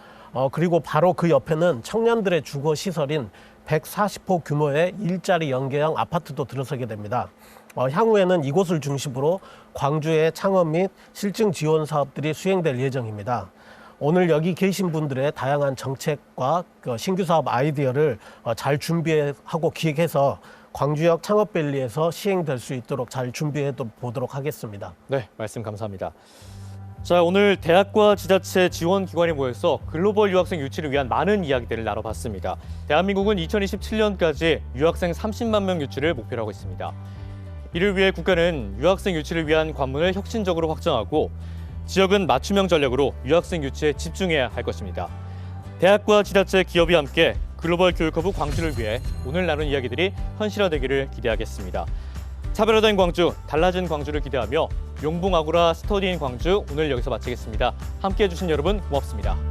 그리고 바로 그 옆에는 청년들의 주거 시설인 140호 규모의 일자리 연계형 아파트도 들어서게 됩니다. 향후에는 이곳을 중심으로 광주의 창업 및 실증 지원 사업들이 수행될 예정입니다. 오늘 여기 계신 분들의 다양한 정책과 신규 사업 아이디어를 잘 준비하고 기획해서 광주역 창업밸리에서 시행될 수 있도록 잘 준비해 보도록 하겠습니다. 네, 말씀 감사합니다. 자, 오늘 대학과 지자체 지원 기관이 모여서 글로벌 유학생 유치를 위한 많은 이야기들을 나눠봤습니다. 대한민국은 2027년까지 유학생 30만 명 유치를 목표로 하고 있습니다. 이를 위해 국가는 유학생 유치를 위한 관문을 혁신적으로 확장하고 지역은 맞춤형 전략으로 유학생 유치에 집중해야 할 것입니다. 대학과 지자체, 기업이 함께 글로벌 교육허브 광주를 위해 오늘 나눈 이야기들이 현실화되기를 기대하겠습니다. 차별화된 광주, 달라진 광주를 기대하며 용봉 아고라 스터디인 광주 오늘 여기서 마치겠습니다. 함께해 주신 여러분 고맙습니다.